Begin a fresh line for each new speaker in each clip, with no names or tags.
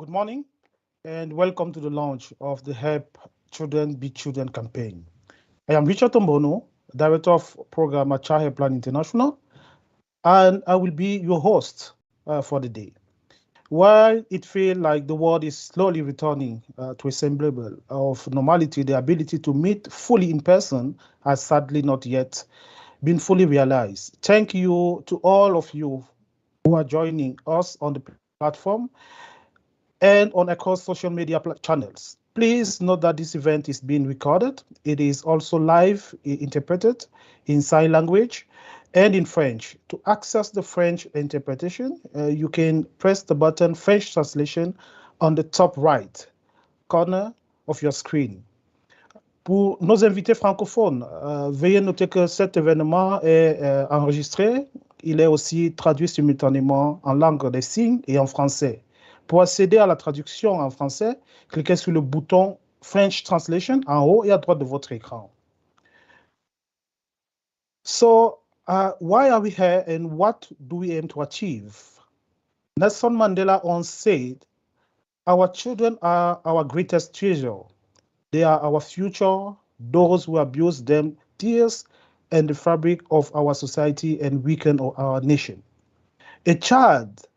Good morning and welcome to the launch of the Help Children Be Children campaign. I am Richard Tombono, Director of Program at Child Helpline International, and I will be your host for the day. While it feels like the world is slowly returning to a semblable of normality, the ability to meet fully in person has sadly not yet been fully realized. Thank you to all of you who are joining us on the platform and on across social media channels. Please note that this event is being recorded. It is also live interpreted in sign language and in French. To access the French interpretation, you can press the button French translation on the top right corner of your screen. Pour nos invités francophones, veuillez noter que cet événement est enregistré. Il est aussi traduit simultanément en langue des signes et en français. Pour accéder à la traduction en français, cliquez sur le bouton French Translation en haut et à droite de votre écran. So, why are we here and what do we aim to achieve? Nelson Mandela once said, "Our children are our greatest treasure. They are our future. Those who abuse them tears and the fabric of our society and weaken our nation." A child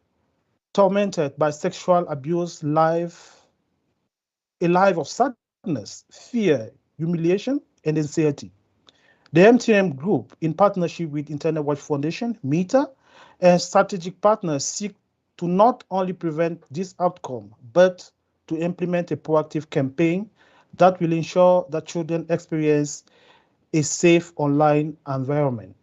tormented by sexual abuse a life of sadness, fear, humiliation, and anxiety. The MTN Group, in partnership with Internet Watch Foundation, META, and strategic partners seek to not only prevent this outcome, but to implement a proactive campaign that will ensure that children experience a safe online environment.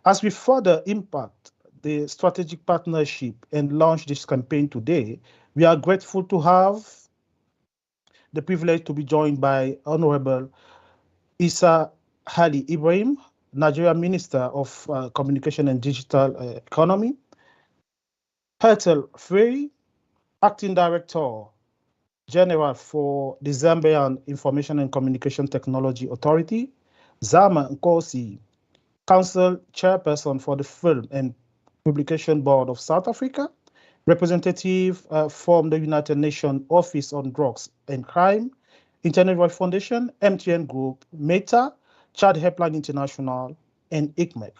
As we further impact the strategic partnership and launch this campaign today, we are grateful to have the privilege to be joined by Honorable Isa Ali Ibrahim, Nigeria Minister of Communication and Digital Economy, Hertel Frey, Acting Director General for the Zambian Information and Communication Technology Authority, Zama Nkosi, Council Chairperson for the Film and Publication Board of South Africa, representative from the United Nations Office on Drugs and Crime, Internet Watch Foundation, MTN Group, META, Child Helpline International, and ICMEC.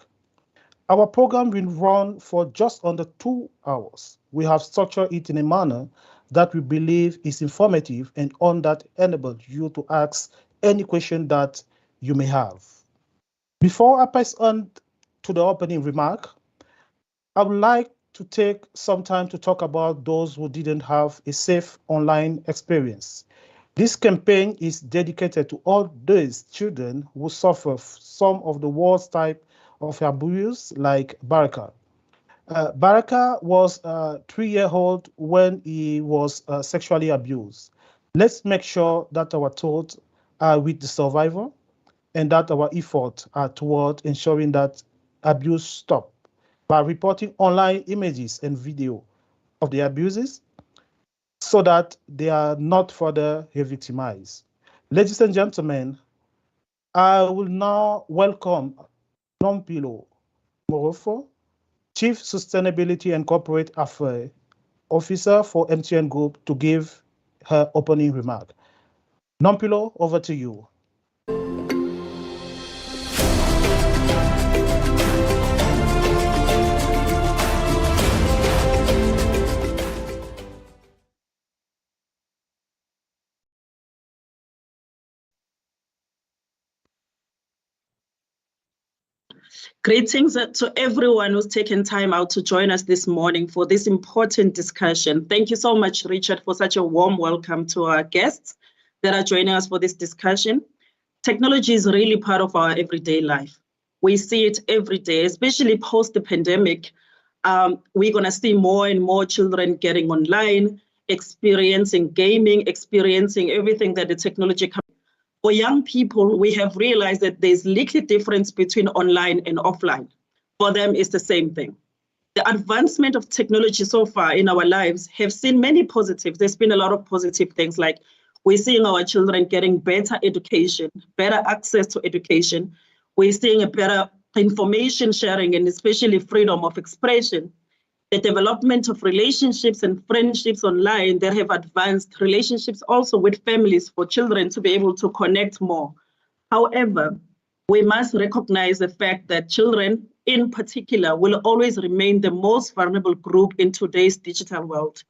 Our program will run for just under 2 hours. We have structured it in a manner that we believe is informative and one that enables you to ask any question that you may have. Before I pass on to the opening remark, I would like to take some time to talk about those who didn't have a safe online experience. This campaign is dedicated to all those children who suffer some of the worst type of abuse, like Baraka. Baraka was 3-year-old when he was sexually abused. Let's make sure that our thoughts are with the survivor and that our efforts are toward ensuring that abuse stops by reporting online images and video of the abuses so that they are not further re-victimized. Ladies and gentlemen, I will now welcome Nompilo Morofo, Chief Sustainability and Corporate Affairs Officer for MTN Group, to give her opening remark. Nompilo, over to you.
Greetings to everyone who's taken time out to join us this morning for this important discussion. Thank you so much, Richard, for such a warm welcome to our guests that are joining us for this discussion. Technology is really part of our everyday life. We see it every day, especially post the pandemic. We're going to see more and more children getting online, experiencing gaming, experiencing everything that the technology can. For young people, we have realized that there's little difference between online and offline. For them, it's the same thing. The advancement of technology so far in our lives have seen many positives. There's been a lot of positive things, like we're seeing our children getting better education, better access to education. We're seeing a better information sharing and especially freedom of expression. the development of relationships and friendships online that have advanced relationships also with families for children to be able to connect more. However, we must recognize the fact that children in particular will always remain the most vulnerable group in today's digital world.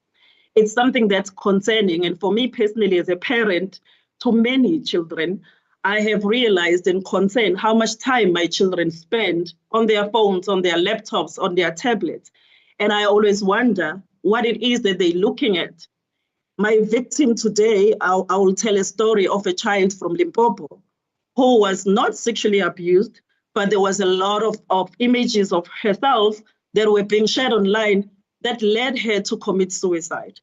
It's something that's concerning. And for me personally, as a parent to many children, I have realized and concerned how much time my children spend on their phones, on their laptops, on their tablets. And I always wonder what it is that they're looking at. My victim today, I will tell a story of a child from Limpopo who was not sexually abused, but there was a lot of images of herself that were being shared online that led her to commit suicide.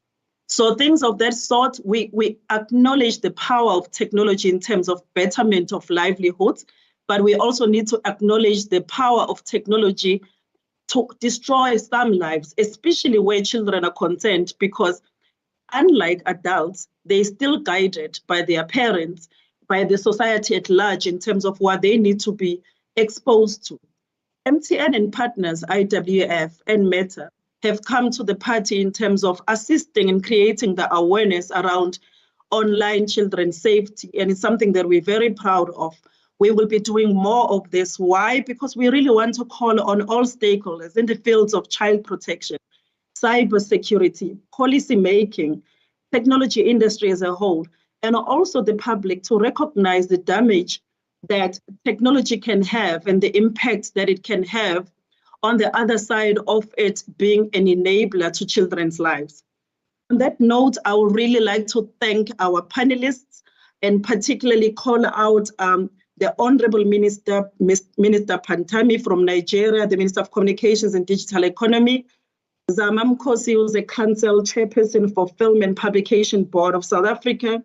So things of that sort, we acknowledge the power of technology in terms of betterment of livelihoods, but we also need to acknowledge the power of technology to destroy some lives, especially where children are concerned, because unlike adults, they're still guided by their parents, by the society at large in terms of what they need to be exposed to. MTN and partners, IWF and Meta, have come to the party in terms of assisting in creating the awareness around online children's safety. And it's something that we're very proud of. We will be doing more of this. Why? Because we really want to call on all stakeholders in the fields of child protection, cybersecurity, policy making, technology industry as a whole, and also the public to recognize the damage that technology can have and the impact that it can have on the other side of it being an enabler to children's lives. On that note, I would really like to thank our panelists and particularly call out the Honorable Minister Pantami from Nigeria, the Minister of Communications and Digital Economy, Zama Mkhosi, who's a Council Chairperson for Film and Publication Board of South Africa,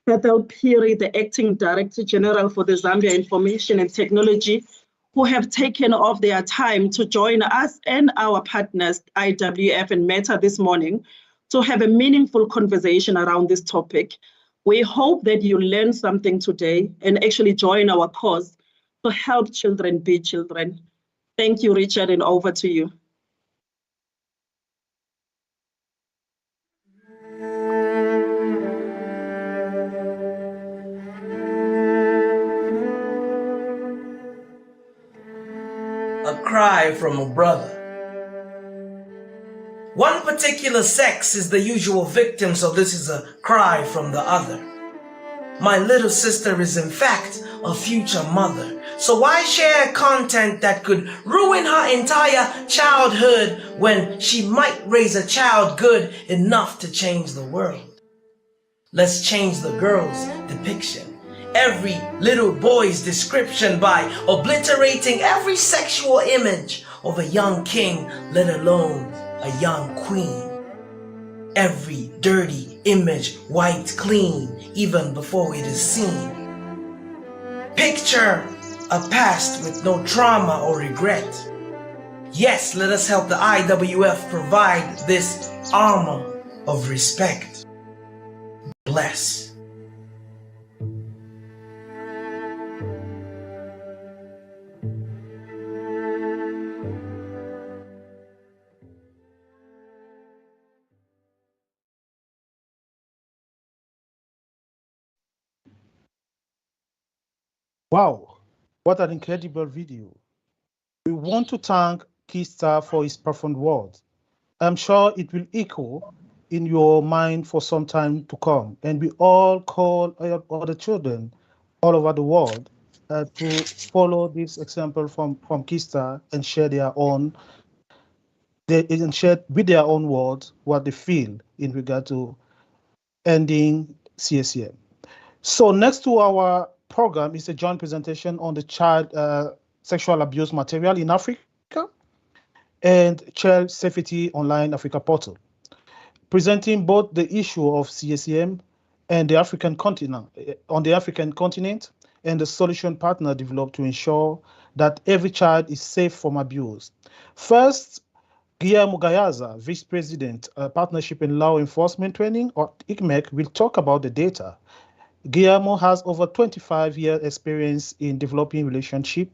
Ethel Phiri, the Acting Director General for the Zambia Information and Technology, who have taken off their time to join us and our partners, IWF and Meta, this morning to have a meaningful conversation around this topic. We hope that you learn something today and actually join our cause to help children be children. Thank you, Richard, and over to you.
A cry from a brother. One particular sex is the usual victim, so this is a cry from the other. My little sister is in fact a future mother, so why share content that could ruin her entire childhood when she might raise a child good enough to change the world? Let's change the girl's depiction, every little boy's description, by obliterating every sexual image of a young king, let alone a young queen. Every dirty image wiped clean even before it is seen. Picture a past with no trauma or regret. Yes, let us help the IWF provide this armor of respect. Bless.
Wow, what an incredible video. We want to thank Keystar for his profound words. I'm sure it will echo in your mind for some time to come. And we all call other children all over the world to follow this example from Keystar and share their own, and share with their own words what they feel in regard to ending CSEM. So next to our program is a joint presentation on the child sexual abuse material in Africa and Child Safety Online Africa portal, presenting both the issue of CSEM and the African continent, and the solution partner developed to ensure that every child is safe from abuse. First, Guillermo Gayaza, Vice President, Partnership and Law Enforcement Training, or ICMEC, will talk about the data. Guillermo has over 25 years experience in developing relationship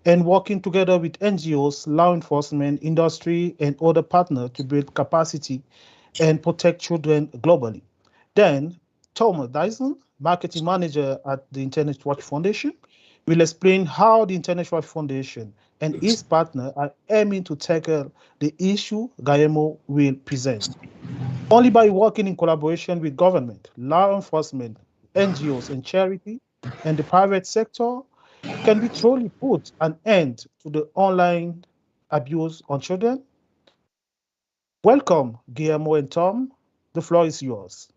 and working together with NGOs, law enforcement, industry, and other partners to build capacity and protect children globally. Then, Thomas Dyson, marketing manager at the Internet Watch Foundation, will explain how the Internet Watch Foundation and its partner are aiming to tackle the issue Guillermo will present. Only by working in collaboration with government, law enforcement, NGOs, and charity, and the private sector, can we truly put an end to the online abuse on children? Welcome, Guillermo and Tom. The floor is yours.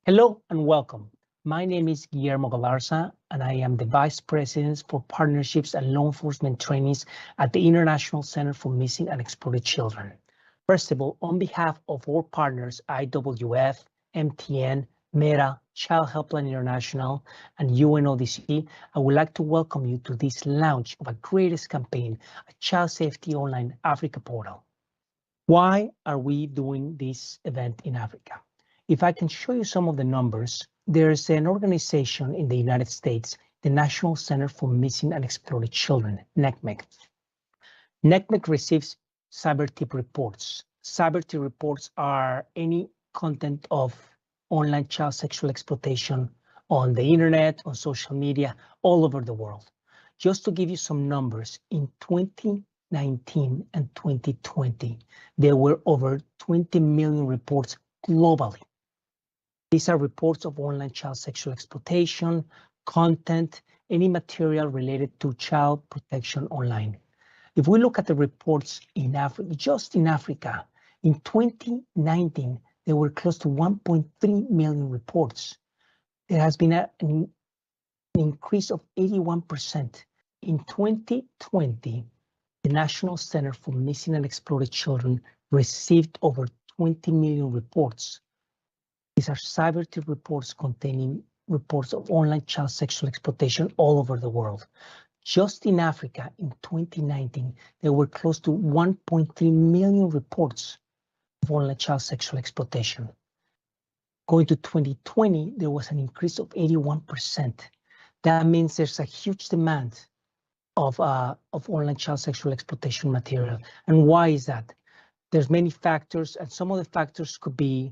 Hello and welcome. My name is Guillermo Galarza, and I am the Vice President for Partnerships and Law Enforcement Trainings at the International Center for Missing and Exploited Children. First of all, on behalf of our partners, IWF, MTN, MERA, Child Helpline International, and UNODC, I would like to welcome you to this launch of our greatest campaign, a Child Safety Online Africa portal. Why are we doing this event in Africa? If I can show you some of the numbers, there's an organization in the United States, the National Center for Missing and Exploited Children, NCMEC. NCMEC receives cyber tip reports. Cyber tip reports are any content of online child sexual exploitation on the internet, on social media, all over the world. Just to give you some numbers, in 2019 and 2020, there were over 20 million reports globally. These are reports of online child sexual exploitation, content, any material related to child protection online. If we look at the reports in Africa, just in Africa, in 2019, there were close to 1.3 million reports. There has been an increase of 81%. In 2020, the National Center for Missing and Exploited Children received over 20 million reports. These are cyber tip reports containing reports of online child sexual exploitation all over the world. Just in Africa, in 2019, there were close to 1.3 million reports of online child sexual exploitation. Going to 2020, there was an increase of 81%. That means there's a huge demand of online child sexual exploitation material. And why is that? There's many factors, and some of the factors could be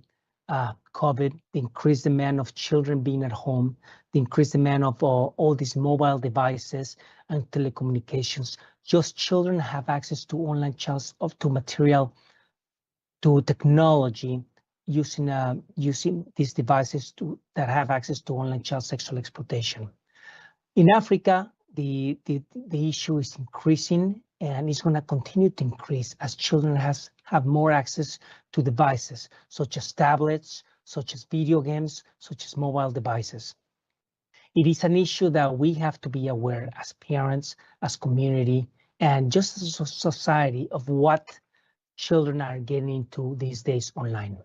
COVID, the increased demand of children being at home, the increased demand of all these mobile devices and telecommunications. Just children have access to online to material, to technology, using these devices that have access to online child sexual exploitation. In Africa, the issue is increasing, and it's going to continue to increase as children have more access to devices, such as tablets, such as video games, such as mobile devices. It is an issue that we have to be aware as parents, as community, and just as a society of what children are getting into these days online.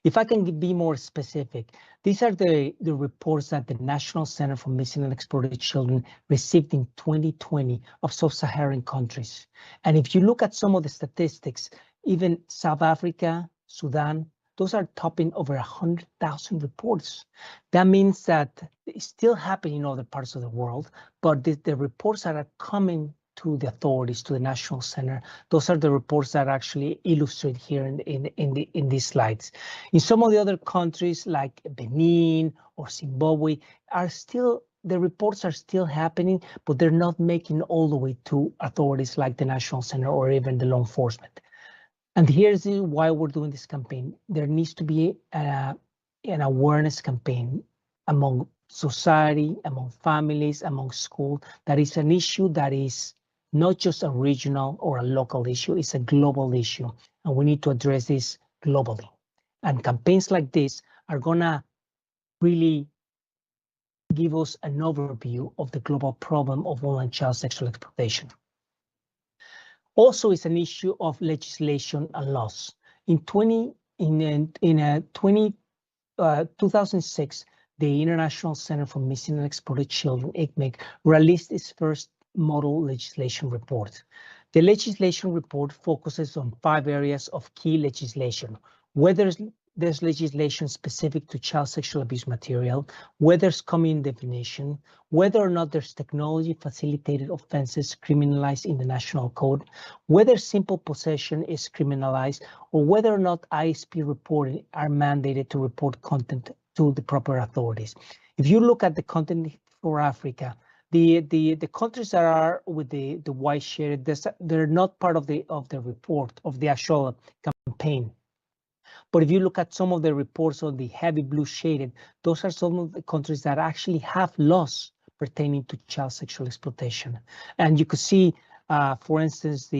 If I can be more specific, these are the reports that the National Center for Missing and Exploited Children received in 2020 of sub-Saharan countries. And if you look at some of the statistics, even South Africa, Sudan, those are topping over 100,000 reports. That means that it's still happening in other parts of the world, but the reports that are coming to the authorities, to the National Center, those are the reports that actually illustrate here in these slides. In some of the other countries like Benin or Zimbabwe the reports are still happening, but they're not making all the way to authorities like the National Center or even the law enforcement. And here's why we're doing this campaign. There needs to be an awareness campaign among society, among families, among schools. That is an issue that is not just a regional or a local issue, it's a global issue, and we need to address this globally. And campaigns like this are gonna really give us an overview of the global problem of online child sexual exploitation. Also, it's an issue of legislation and laws. In 2006, the International Center for Missing and Exploited Children, ICMEC, released its first model legislation report. The legislation report focuses on 5 areas of key legislation, whether there's legislation specific to child sexual abuse material, whether there's common definition, whether or not there's technology facilitated offenses criminalized in the national code, whether simple possession is criminalized, or whether or not ISP reporting are mandated to report content to the proper authorities. If you look at the content for Africa, the countries that are with the white shaded, they're not part of the report of the actual campaign. But if you look at some of the reports on the heavy blue shaded, those are some of the countries that actually have laws pertaining to child sexual exploitation. And you could see, for instance,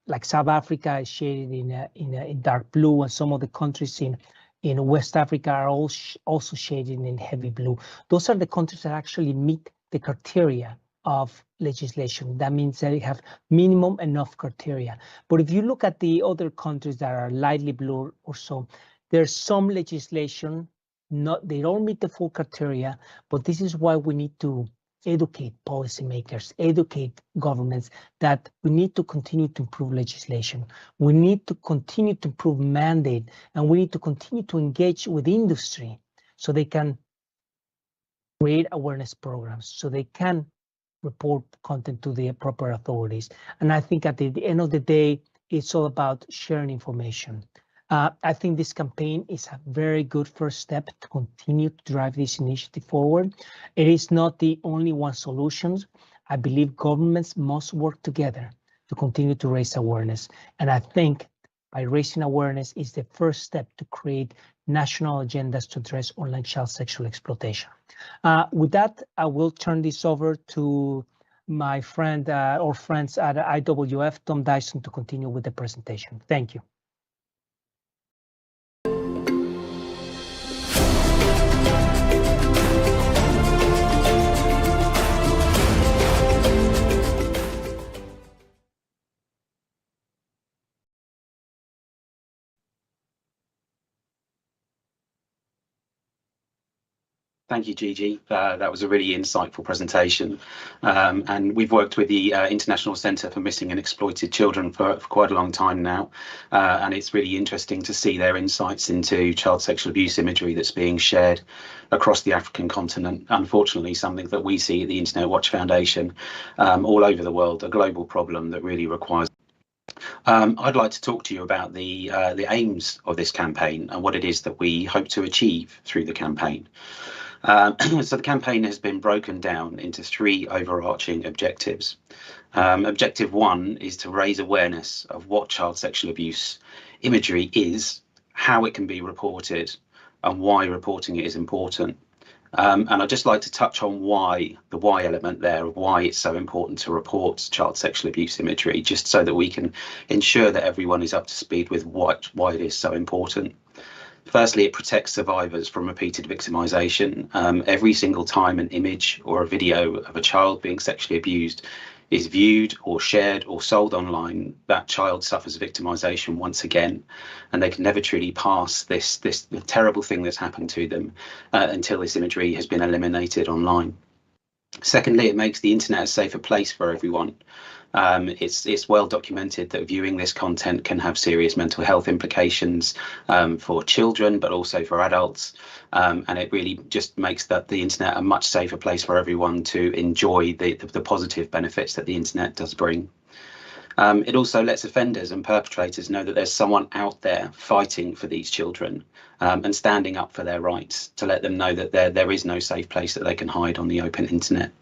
like South Africa is shaded in dark blue, and some of the countries in West Africa are also shaded in heavy blue. Those are the countries that actually meet the criteria of legislation. That means that they have minimum enough criteria. But if you look at the other countries that are lightly blue or so, there's some legislation, they don't meet the full criteria, but this is why we need to educate policymakers, educate governments that we need to continue to improve legislation. We need to continue to improve mandate, and we need to continue to engage with industry so they can create awareness programs, so they can report content to the proper authorities. And I think at the end of the day, it's all about sharing information. I think this campaign is a very good first step to continue to drive this initiative forward. It is not the only one solution. I believe governments must work together to continue to raise awareness. And I think by raising awareness is the first step to create national agendas to address online child sexual exploitation. With that, I will turn this over to my friend or friends at IWF, Tom Dyson, to continue with the presentation. Thank you.
Thank you, Gigi. That was a really insightful presentation. And we've worked with the International Centre for Missing and Exploited Children for quite a long time now. And it's really interesting to see their insights into child sexual abuse imagery that's being shared across the African continent. Unfortunately, something that we see at the Internet Watch Foundation all over the world, a global problem that really requires. I'd like to talk to you about the aims of this campaign and what it is that we hope to achieve through the campaign. So the campaign has been broken down into 3 overarching objectives. Objective 1 is to raise awareness of what child sexual abuse imagery is, how it can be reported, and why reporting it is important. And I'd just like to touch on the why element there, of why it's so important to report child sexual abuse imagery, just so that we can ensure that everyone is up to speed with why it is so important. Firstly, it protects survivors from repeated victimisation. Every single time an image or a video of a child being sexually abused is viewed or shared or sold online, that child suffers victimisation once again, and they can never truly pass this terrible thing that's happened to them until this imagery has been eliminated online. Secondly, it makes the internet a safer place for everyone. It's well documented that viewing this content can have serious mental health implications for children, but also for adults. And it really just makes the internet a much safer place for everyone to enjoy the positive benefits that the internet does bring. It also lets offenders and perpetrators know that there's someone out there fighting for these children and standing up for their rights, to let them know that there is no safe place that they can hide on the open internet.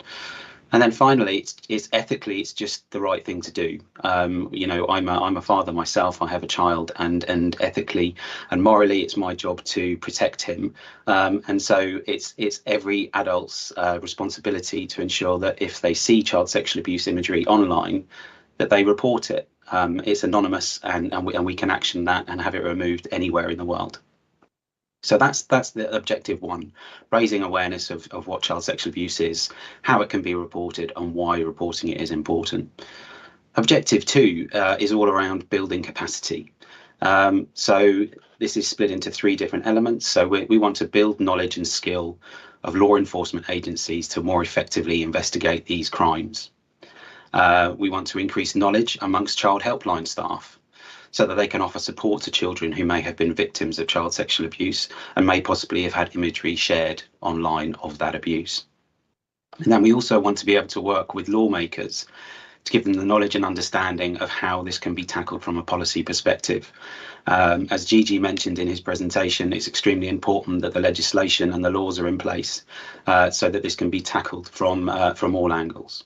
And then finally, it's ethically, it's just the right thing to do. You know, I'm a father myself. I have a child, and ethically and morally, it's my job to protect him. And so it's every adult's responsibility to ensure that if they see child sexual abuse imagery online, that they report it. It's anonymous, and we can action that and have it removed anywhere in the world. So that's the objective 1, raising awareness of what child sexual abuse is, how it can be reported, and why reporting it is important. Objective 2 is all around building capacity. So this is split into 3 different elements. So we want to build knowledge and skill of law enforcement agencies to more effectively investigate these crimes. We want to increase knowledge amongst child helpline staff so that they can offer support to children who may have been victims of child sexual abuse and may possibly have had imagery shared online of that abuse. And then we also want to be able to work with lawmakers to give them the knowledge and understanding of how this can be tackled from a policy perspective. As Gigi mentioned in his presentation, it's extremely important that the legislation and the laws are in place so that this can be tackled from all angles.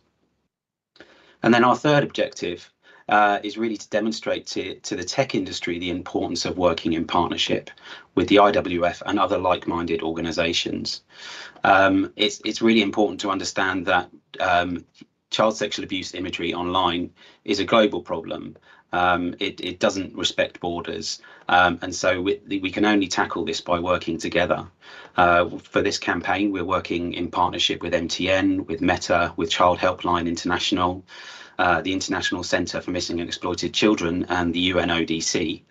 And then our third objective is really to demonstrate to the tech industry the importance of working in partnership with the IWF and other like-minded organisations. It's really important to understand that child sexual abuse imagery online is a global problem. It doesn't respect borders, and so we can only tackle this by working together. For this campaign, we're working in partnership with MTN, with Meta, with Child Helpline International, the International Centre for Missing and Exploited Children, and the UNODC.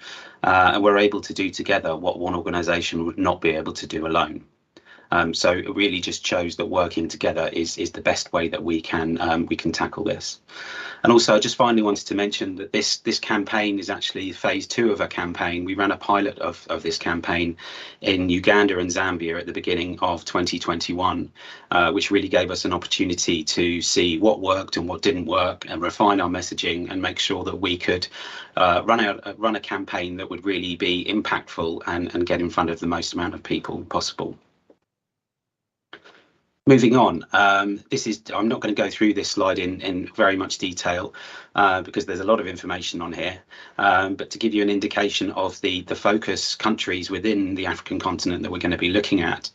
And we're able to do together what one organisation would not be able to do alone. So it really just shows that working together is the best way that we can tackle this. And also, I just finally wanted to mention that this campaign is actually phase 2 of a campaign. We ran a pilot of this campaign in Uganda and Zambia at the beginning of 2021, which really gave us an opportunity to see what worked and what didn't work and refine our messaging and make sure that we could run a campaign that would really be impactful and get in front of the most amount of people possible. Moving on, I'm not going to go through this slide in very much detail because there's a lot of information on here, but to give you an indication of the focus countries within the African continent that we're going to be looking at,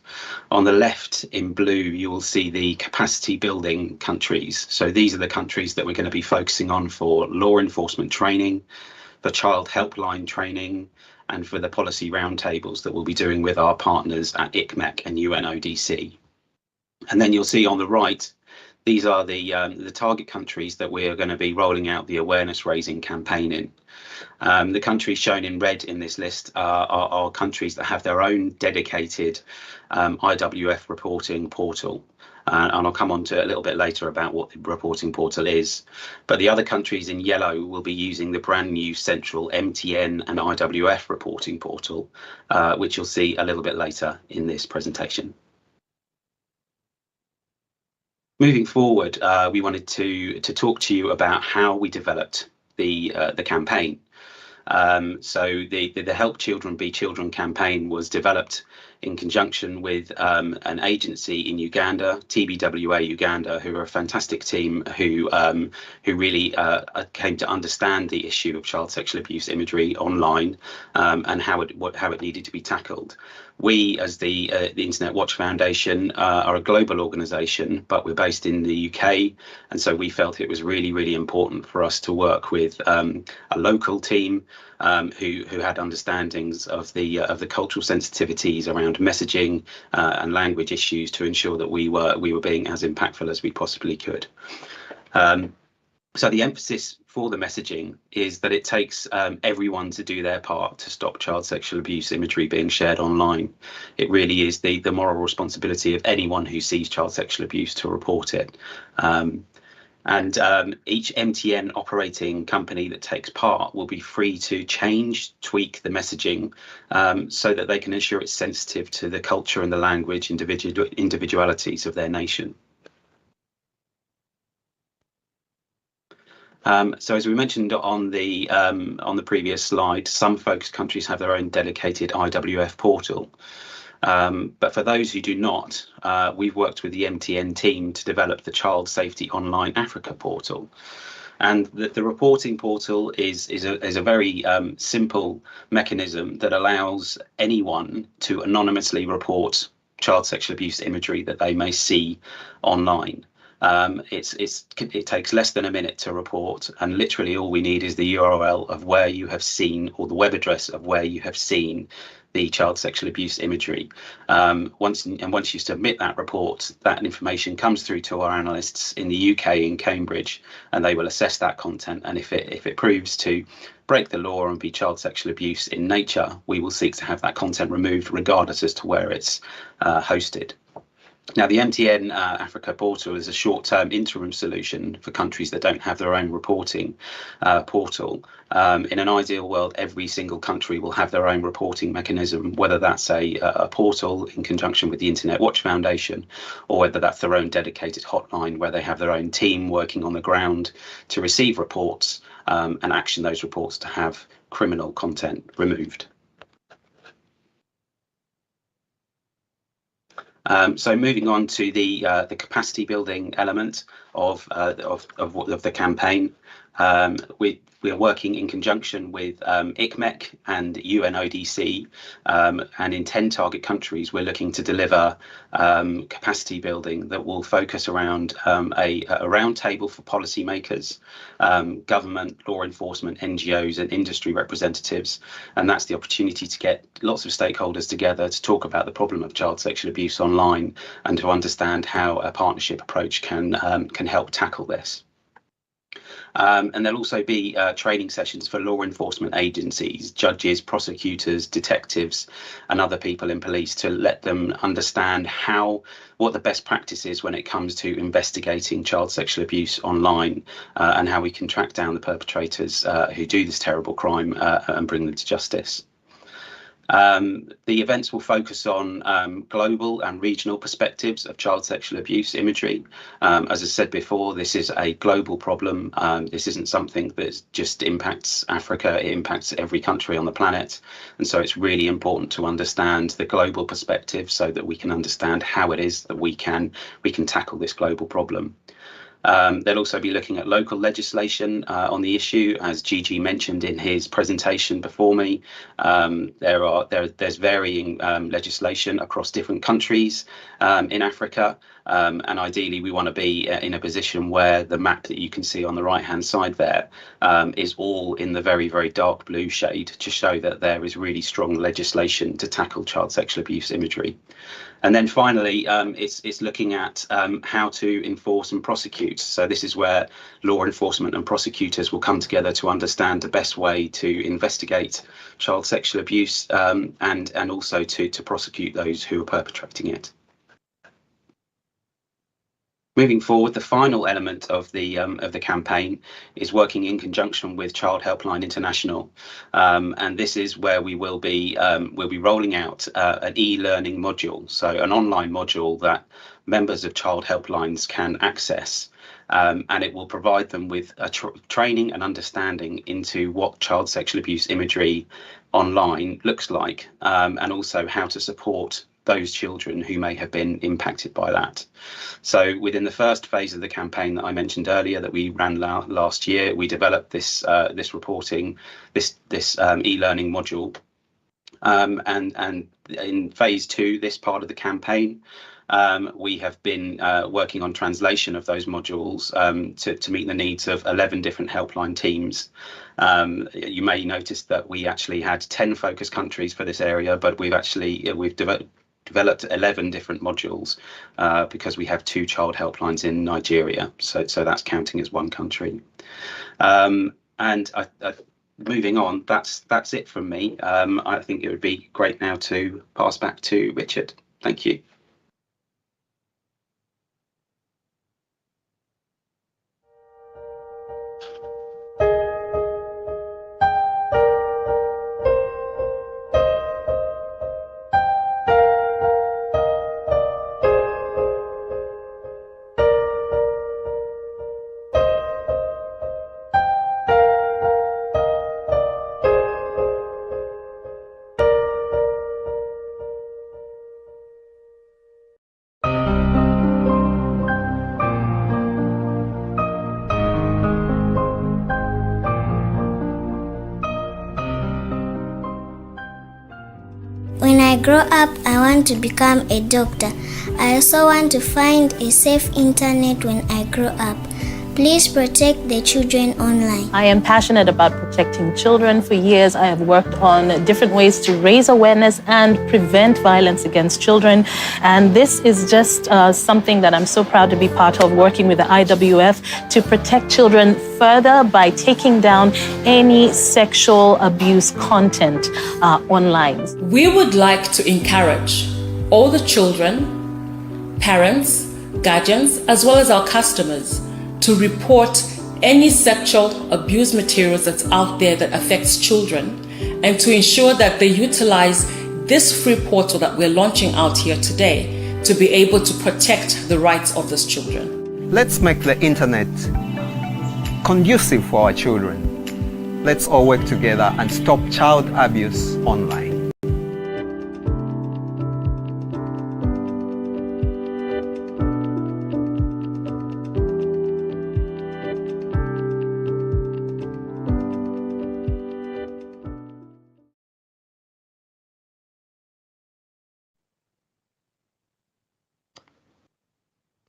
on the left in blue you will see the capacity building countries. So these are the countries that we're going to be focusing on for law enforcement training, for child helpline training, and for the policy roundtables that we'll be doing with our partners at ICMEC and UNODC. And then you'll see on the right, these are the target countries that we are going to be rolling out the awareness raising campaign in. The countries shown in red in this list are countries that have their own dedicated IWF reporting portal. And I'll come on to a little bit later about what the reporting portal is. But the other countries in yellow will be using the brand new central MTN and IWF reporting portal, which you'll see a little bit later in this presentation. Moving forward, we wanted to talk to you about how we developed the campaign. So the Help Children Be Children campaign was developed in conjunction with an agency in Uganda, TBWA Uganda, who are a fantastic team who really came to understand the issue of child sexual abuse imagery online and how it needed to be tackled. We, as the Internet Watch Foundation, are a global organisation, but we're based in the UK, and so we felt it was really, really important for us to work with a local team who had understandings of the cultural sensitivities around messaging and language issues to ensure that we were being as impactful as we possibly could. So the emphasis for the messaging is that it takes everyone to do their part to stop child sexual abuse imagery being shared online. It really is the moral responsibility of anyone who sees child sexual abuse to report it. And each MTN operating company that takes part will be free to change, tweak the messaging so that they can ensure it's sensitive to the culture and the language individualities of their nation. So as we mentioned on the previous slide, some focus countries have their own dedicated IWF portal. But for those who do not, we've worked with the MTN team to develop the Child Safety Online Africa portal. And the reporting portal is a very simple mechanism that allows anyone to anonymously report child sexual abuse imagery that they may see online. It takes less than a minute to report, and literally all we need is the URL of where you have seen, or the web address of where you have seen the child sexual abuse imagery. Once you submit that report, that information comes through to our analysts in the UK in Cambridge, and they will assess that content. And if it proves to break the law and be child sexual abuse in nature, we will seek to have that content removed, regardless as to where it's hosted. Now, the MTN Africa portal is a short-term interim solution for countries that don't have their own reporting portal. In an ideal world, every single country will have their own reporting mechanism, whether that's a portal in conjunction with the Internet Watch Foundation, or whether that's their own dedicated hotline where they have their own team working on the ground to receive reports and action those reports to have criminal content removed. So moving on to the capacity building element of the campaign, we are working in conjunction with ICMEC and UNODC, and in 10 target countries, we're looking to deliver capacity building that will focus around a roundtable for policymakers, government, law enforcement, NGOs, and industry representatives. And that's the opportunity to get lots of stakeholders together to talk about the problem of child sexual abuse online and to understand how a partnership approach can help tackle this. And there'll also be training sessions for law enforcement agencies, judges, prosecutors, detectives, and other people in police to let them understand what the best practice is when it comes to investigating child sexual abuse online, and how we can track down the perpetrators who do this terrible crime and bring them to justice. The events will focus on global and regional perspectives of child sexual abuse imagery. As I said before, this is a global problem. This isn't something that just impacts Africa, it impacts every country on the planet. And so it's really important to understand the global perspective so that we can understand how it is that we can tackle this global problem. They'll also be looking at local legislation on the issue, as Gigi mentioned in his presentation before me. There's varying legislation across different countries in Africa, and ideally we want to be in a position where the map that you can see on the right-hand side there is all in the very, very dark blue shade to show that there is really strong legislation to tackle child sexual abuse imagery. And then finally, it's looking at how to enforce and prosecute. So this is where law enforcement and prosecutors will come together to understand the best way to investigate child sexual abuse and also to prosecute those who are perpetrating it. Moving forward, the final element of the campaign is working in conjunction with Child Helpline International, and this is where we'll be rolling out an e-learning module, so an online module that members of Child Helplines can access, and it will provide them with a training and understanding into what child sexual abuse imagery online looks like, and also how to support those children who may have been impacted by that. So within the first phase of the campaign that I mentioned earlier that we ran last year, we developed this e-learning module, and in phase 2, this part of the campaign, we have been working on translation of those modules to meet the needs of 11 different helpline teams. You may notice that we actually had 10 focus countries for this area, but we've developed 11 different modules because we have 2 child helplines in Nigeria, so that's counting as one country. And moving on, that's it from me. I think it would be great now to pass back to Richard. Thank you.
When I grow up, I want to become a doctor. I also want to find a safe internet when I grow up. Please protect the children online.
I am passionate about protecting children. For years, I have worked on different ways to raise awareness and prevent violence against children. And this is just something that I'm so proud to be part of, working with the IWF to protect children further by taking down any sexual abuse content online.
We would like to encourage all the children parents, guardians, as well as our customers to report any sexual abuse materials that's out there that affects children, and to ensure that they utilize this free portal that we're launching out here today to be able to protect the rights of those children.
Let's make the internet conducive for our children. Let's all work together and stop child abuse online.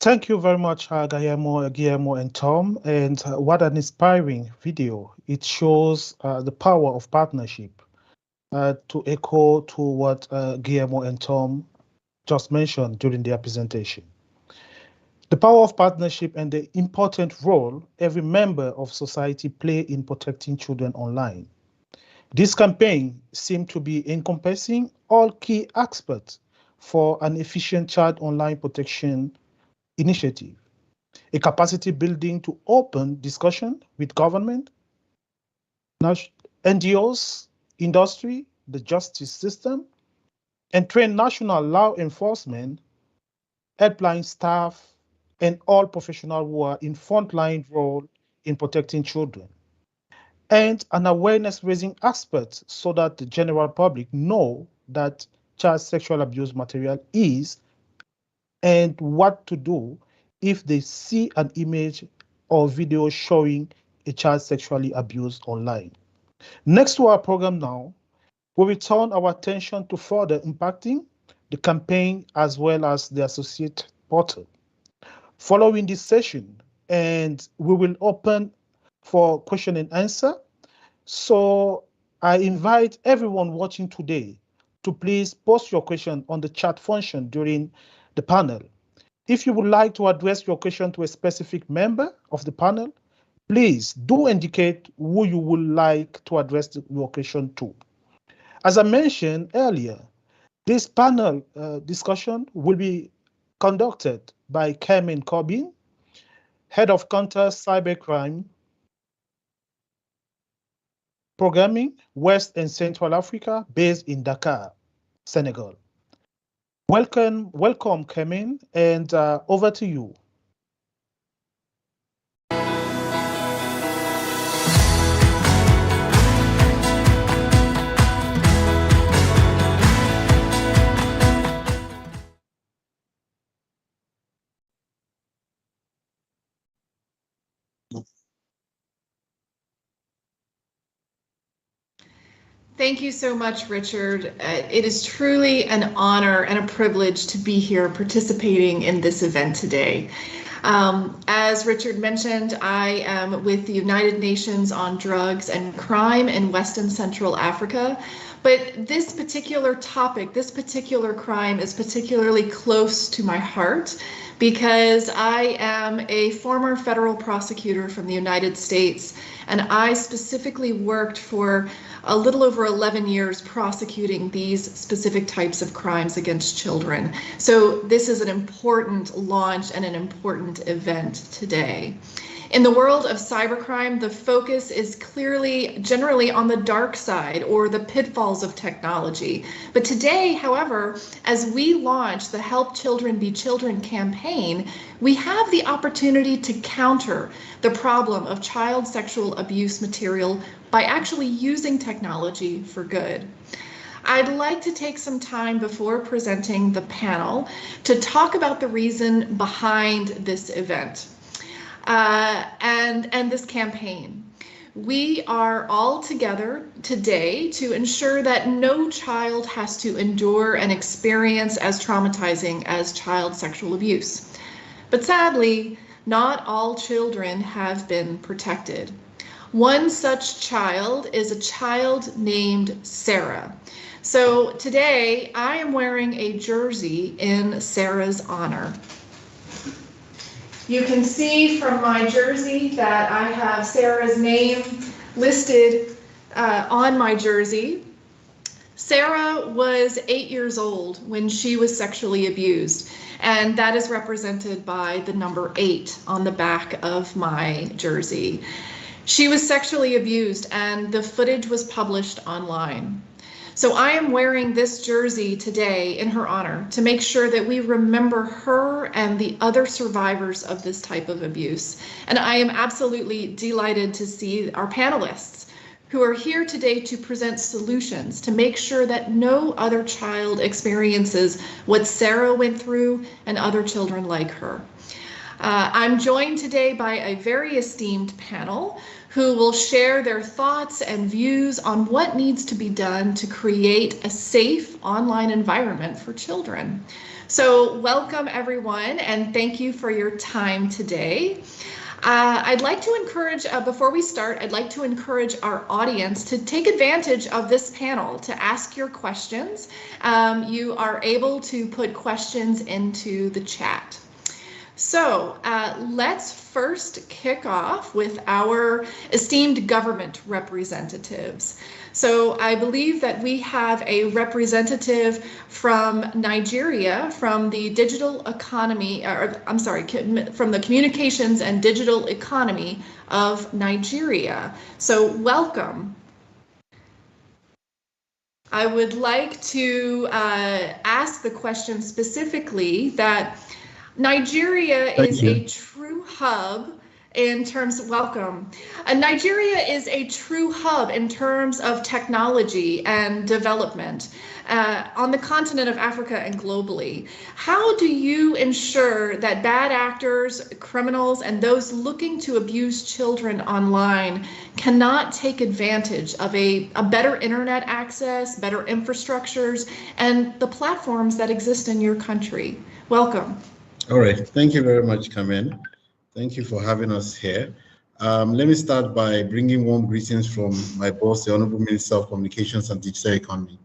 Thank you very much, Guillermo and Tom. And what an inspiring video. It shows the power of partnership, to echo to what Guillermo and Tom just mentioned during their presentation. The power of partnership and the important role every member of society play in protecting children online. This campaign seemed to be encompassing all key aspects for an efficient child online protection initiative, a capacity building to open discussion with government, NGOs, industry, the justice system, and train national law enforcement, helpline staff, and all professionals who are in frontline role in protecting children, and an awareness raising aspect so that the general public know that child sexual abuse material is and what to do if they see an image or video showing a child sexually abused online. Next to our program now, we will turn our attention to further impacting the campaign as well as the associate portal. Following this session, and we will open for question and answer. So I invite everyone watching today to please post your question on the chat function during the panel. If you would like to address your question to a specific member of the panel, please do indicate who you would like to address your question to. As I mentioned earlier, this panel discussion will be conducted by Carmen Corbin, Head of Counter Cybercrime Programming, West and Central Africa, based in Dakar, Senegal. Welcome, Carmen, and over to you.
Thank you so much, Richard. It is truly an honor and a privilege to be here participating in this event today. As Richard mentioned, I am with the United Nations on Drugs and Crime in West and Central Africa. But this particular topic, this particular crime is particularly close to my heart because I am a former federal prosecutor from the United States, and I specifically worked for a little over 11 years prosecuting these specific types of crimes against children. So this is an important launch and an important event today. In the world of cybercrime, the focus is clearly generally on the dark side or the pitfalls of technology. But today, however, as we launch the Help Children Be Children campaign, we have the opportunity to counter the problem of child sexual abuse material by actually using technology for good. I'd like to take some time before presenting the panel to talk about the reason behind this event. And this campaign. We are all together today to ensure that no child has to endure an experience as traumatizing as child sexual abuse. But sadly, not all children have been protected. One such child is a child named Sarah. So today I am wearing a jersey in Sarah's honor. You can see from my jersey that I have Sarah's name listed on my jersey. Sarah was 8 years old when she was sexually abused, and that is represented by the number 8 on the back of my jersey. She was sexually abused, and the footage was published online. So I am wearing this jersey today in her honor to make sure that we remember her and the other survivors of this type of abuse. And I am absolutely delighted to see our panelists who are here today to present solutions to make sure that no other child experiences what Sarah went through and other children like her. I'm joined today by a very esteemed panel who will share their thoughts and views on what needs to be done to create a safe online environment for children. So welcome everyone, and thank you for your time today. I'd like to encourage, before we start, I'd like to encourage our audience to take advantage of this panel to ask your questions. You are able to put questions into the chat. So let's first kick off with our esteemed government representatives. So I believe that we have a representative from Nigeria, from the digital economy, from the communications and digital economy of Nigeria. So welcome. I would like to ask the question specifically that Nigeria is a true hub in terms of Nigeria is a true hub in terms of technology and development on the continent of Africa and globally. How do you ensure that bad actors, criminals, and those looking to abuse children online cannot take advantage of a better internet access, better infrastructures, and the platforms that exist in your country? Welcome.
All right, thank you very much, Carmen. Thank you for having us here. Let me start by bringing warm greetings from my boss, the Honorable Minister of Communications and Digital Economy.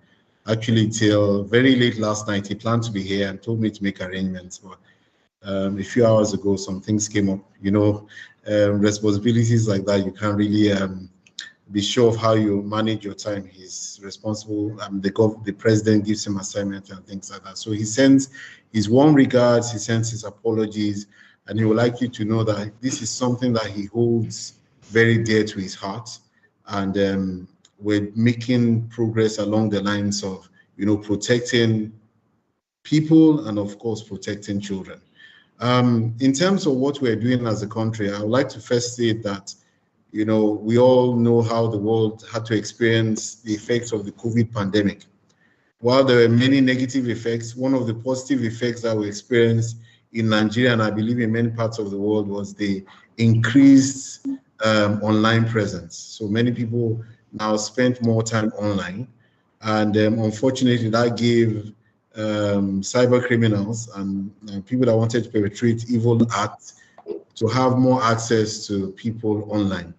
Actually, till very late last night, he planned to be here and told me to make arrangements. But a few hours ago, some things came up. You know, responsibilities like that, you can't really be sure of how you manage your time. He's responsible. The president gives him assignments and things like that. So he sends his warm regards, he sends his apologies, and he would like you to know that this is something that he holds very dear to his heart. And we're making progress along the lines of, you know, protecting people and, of course, protecting children. In terms of what we're doing as a country, I would like to first say that, you know, we all know how the world had to experience the effects of the COVID pandemic. While there were many negative effects, one of the positive effects that we experienced in Nigeria, and I believe in many parts of the world, was the increased online presence. So many people now spend more time online, and unfortunately that gave cyber criminals and people that wanted to perpetrate evil acts to have more access to people online.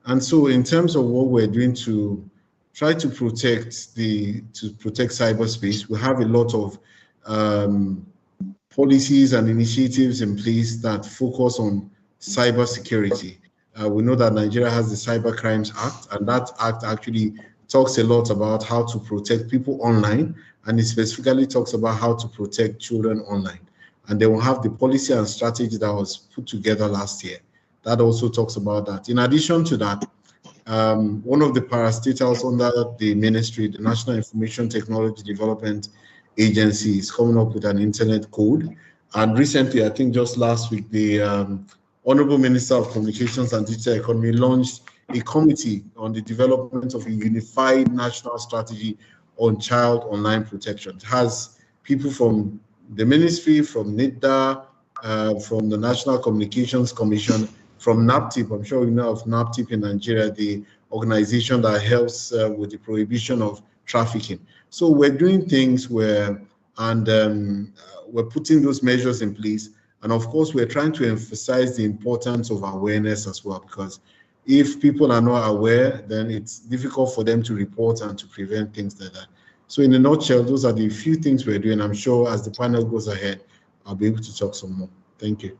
And so in terms of what we're doing to try to protect cyberspace, we have a lot of policies and initiatives in place that focus on cybersecurity. We know that Nigeria has the Cyber Crimes Act, and that act actually talks a lot about how to protect people online, and it specifically talks about how to protect children online. And they will have the policy and strategy that was put together last year. That also talks about that. In addition to that, one of the parastatals under the ministry, the National Information Technology Development Agency, is coming up with an internet code. And recently, I think just last week, the Honorable Minister of Communications and Digital Economy launched a committee on the development of a unified national strategy on child online protection. It has people from the ministry, from NIDA, from the National Communications Commission, from NAPTIP. I'm sure you know of NAPTIP in Nigeria, the organization that helps with the prohibition of trafficking. So we're doing things where, and we're putting those measures in place. And of course, we're trying to emphasize the importance of awareness as well, because if people are not aware, then it's difficult for them to report and to prevent things like that. So in a nutshell, those are the few things we're doing. I'm sure as the panel goes ahead, I'll be able to talk some more. Thank you.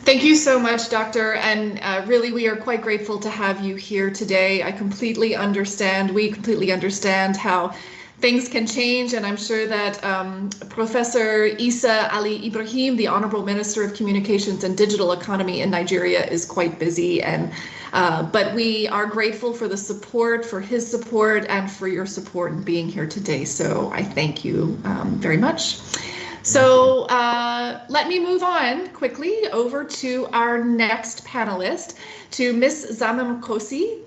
Thank you so much, Doctor. And really, we are quite grateful to have you here today. We completely understand how things can change. And I'm sure that Professor Isa Ali Ibrahim, the Honorable Minister of Communications and Digital Economy in Nigeria, is quite busy. But we are grateful for the support, for his support, and for your support in being here today. So I thank you very much. So let me move on quickly over to our next panelist, to Ms. Zama Mkosi.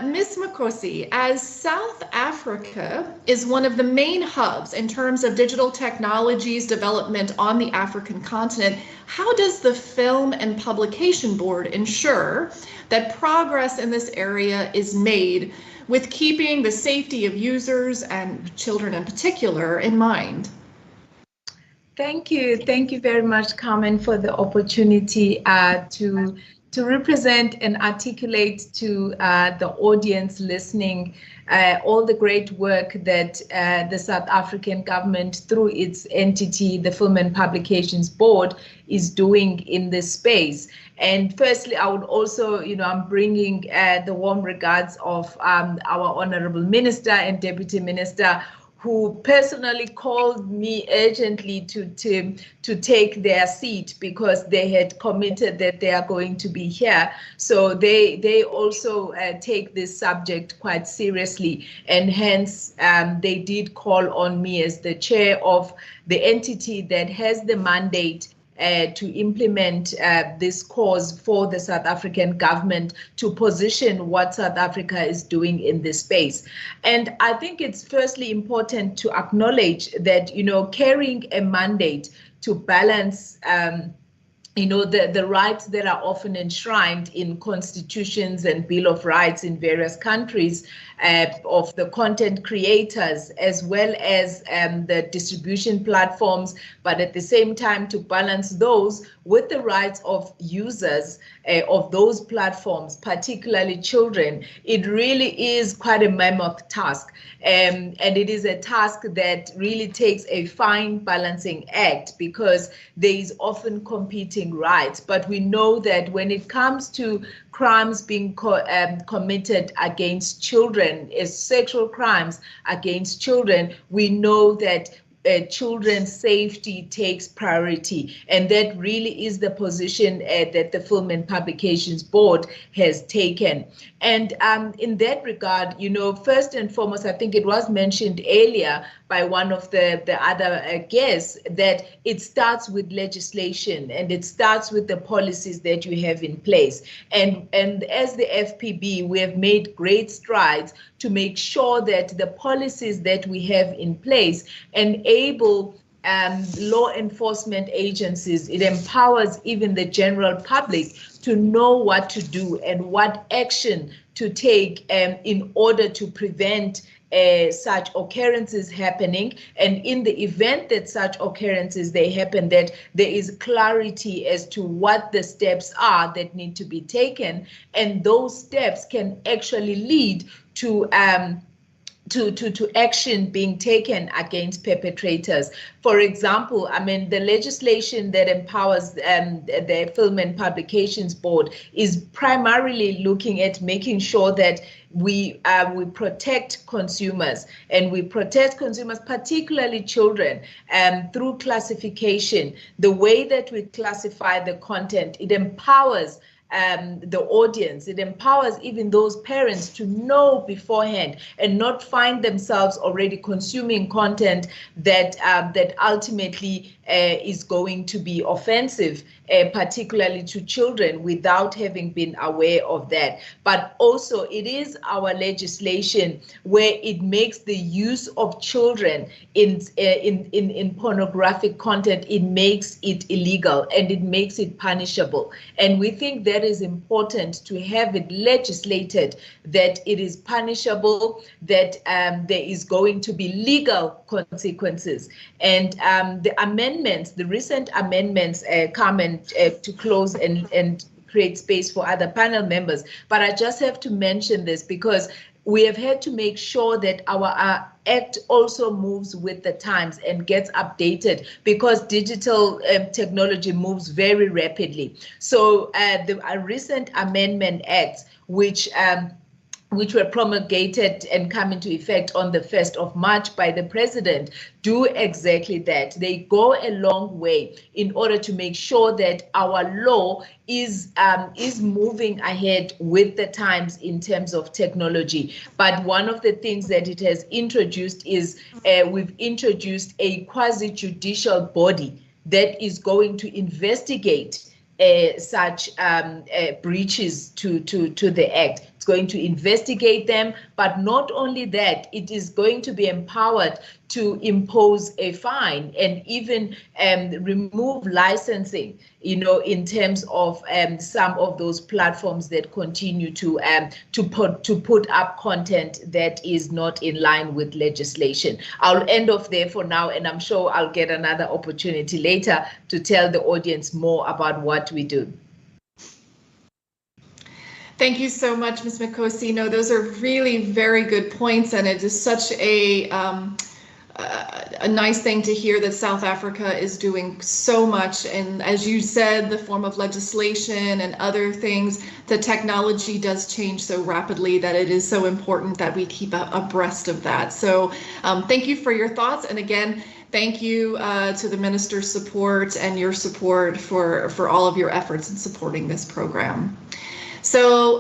Ms. Mkosi, as South Africa is one of the main hubs in terms of digital technologies development on the African continent, how does the Film and Publication Board ensure that progress in this area is made with keeping the safety of users and children in particular in mind?
Thank you. Thank you very much, Carmen, for the opportunity to represent and articulate to the audience listening all the great work that the South African government, through its entity, the Film and Publications Board, is doing in this space. And firstly, I would also, I'm bringing the warm regards of our Honorable Minister and Deputy Minister, who personally called me urgently to take their seat because they had committed that they are going to be here. So they also take this subject quite seriously, and hence they did call on me as the chair of the entity that has the mandate to implement this cause for the South African government to position what South Africa is doing in this space. And I think it's firstly important to acknowledge that, carrying a mandate to balance the rights that are often enshrined in constitutions and Bill of Rights in various countries of the content creators, as well as the distribution platforms, but at the same time to balance those with the rights of users of those platforms, particularly children. It really is quite a mammoth task. And it is a task that really takes a fine balancing act because there is often competing rights. But we know that when it comes to crimes being committed against children, as sexual crimes against children, we know that children's safety takes priority, and that really is the position that the Film and Publications Board has taken. And in that regard, first and foremost, I think it was mentioned earlier by one of the other guests that it starts with legislation and it starts with the policies that you have in place. And as the FPB, we have made great strides to make sure that the policies that we have in place enable law enforcement agencies, it empowers even the general public to know what to do and what action to take in order to prevent such occurrences happening. And in the event that such occurrences they happen, that there is clarity as to what the steps are that need to be taken, and those steps can actually lead to action being taken against perpetrators. For example, the legislation that empowers the Film and Publications Board is primarily looking at making sure that we protect consumers, and we protect consumers, particularly children, through classification. The way that we classify the content, it empowers the audience. It empowers even those parents to know beforehand and not find themselves already consuming content that ultimately is going to be offensive, particularly to children, without having been aware of that. But also, it is our legislation where it makes the use of children in pornographic content, it makes it illegal and it makes it punishable. And we think that is important to have it legislated, that it is punishable, that there is going to be legal consequences. And the recent amendments come to close and create space for other panel members. But I just have to mention this because we have had to make sure that our Act also moves with the times and gets updated, because digital technology moves very rapidly. So the recent amendment acts, which were promulgated and come into effect on the 1st of March by the president, do exactly that. They go a long way in order to make sure that our law is moving ahead with the times in terms of technology. But one of the things that it has introduced is we've introduced a quasi-judicial body that is going to investigate such breaches to the Act. It's going to investigate them, but not only that, it is going to be empowered to impose a fine and even remove licensing, in terms of some of those platforms that continue to put up content that is not in line with legislation. I'll end off there for now, and I'm sure I'll get another opportunity later to tell the audience more about what we do.
Thank you so much, Ms. Mikosi. No, those are really very good points, and it is such a nice thing to hear that South Africa is doing so much. And as you said, the form of legislation and other things, the technology does change so rapidly that it is so important that we keep abreast of that. So thank you for your thoughts. And again, thank you to the minister's support and your support for all of your efforts in supporting this program. So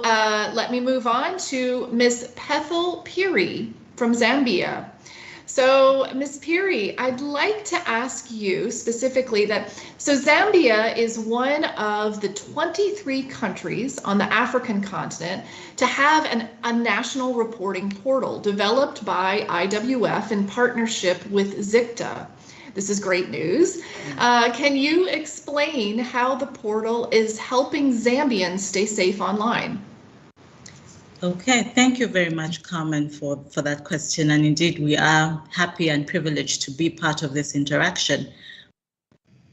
let me move on to Ms. Pethel Piri from Zambia. So Ms. Piri, I'd like to ask you specifically so Zambia is one of the 23 countries on the African continent to have a national reporting portal developed by IWF in partnership with ZICTA. This is great news. Can you explain how the portal is helping Zambians stay safe online?
Okay, thank you very much, Carmen, for that question. And indeed, we are happy and privileged to be part of this interaction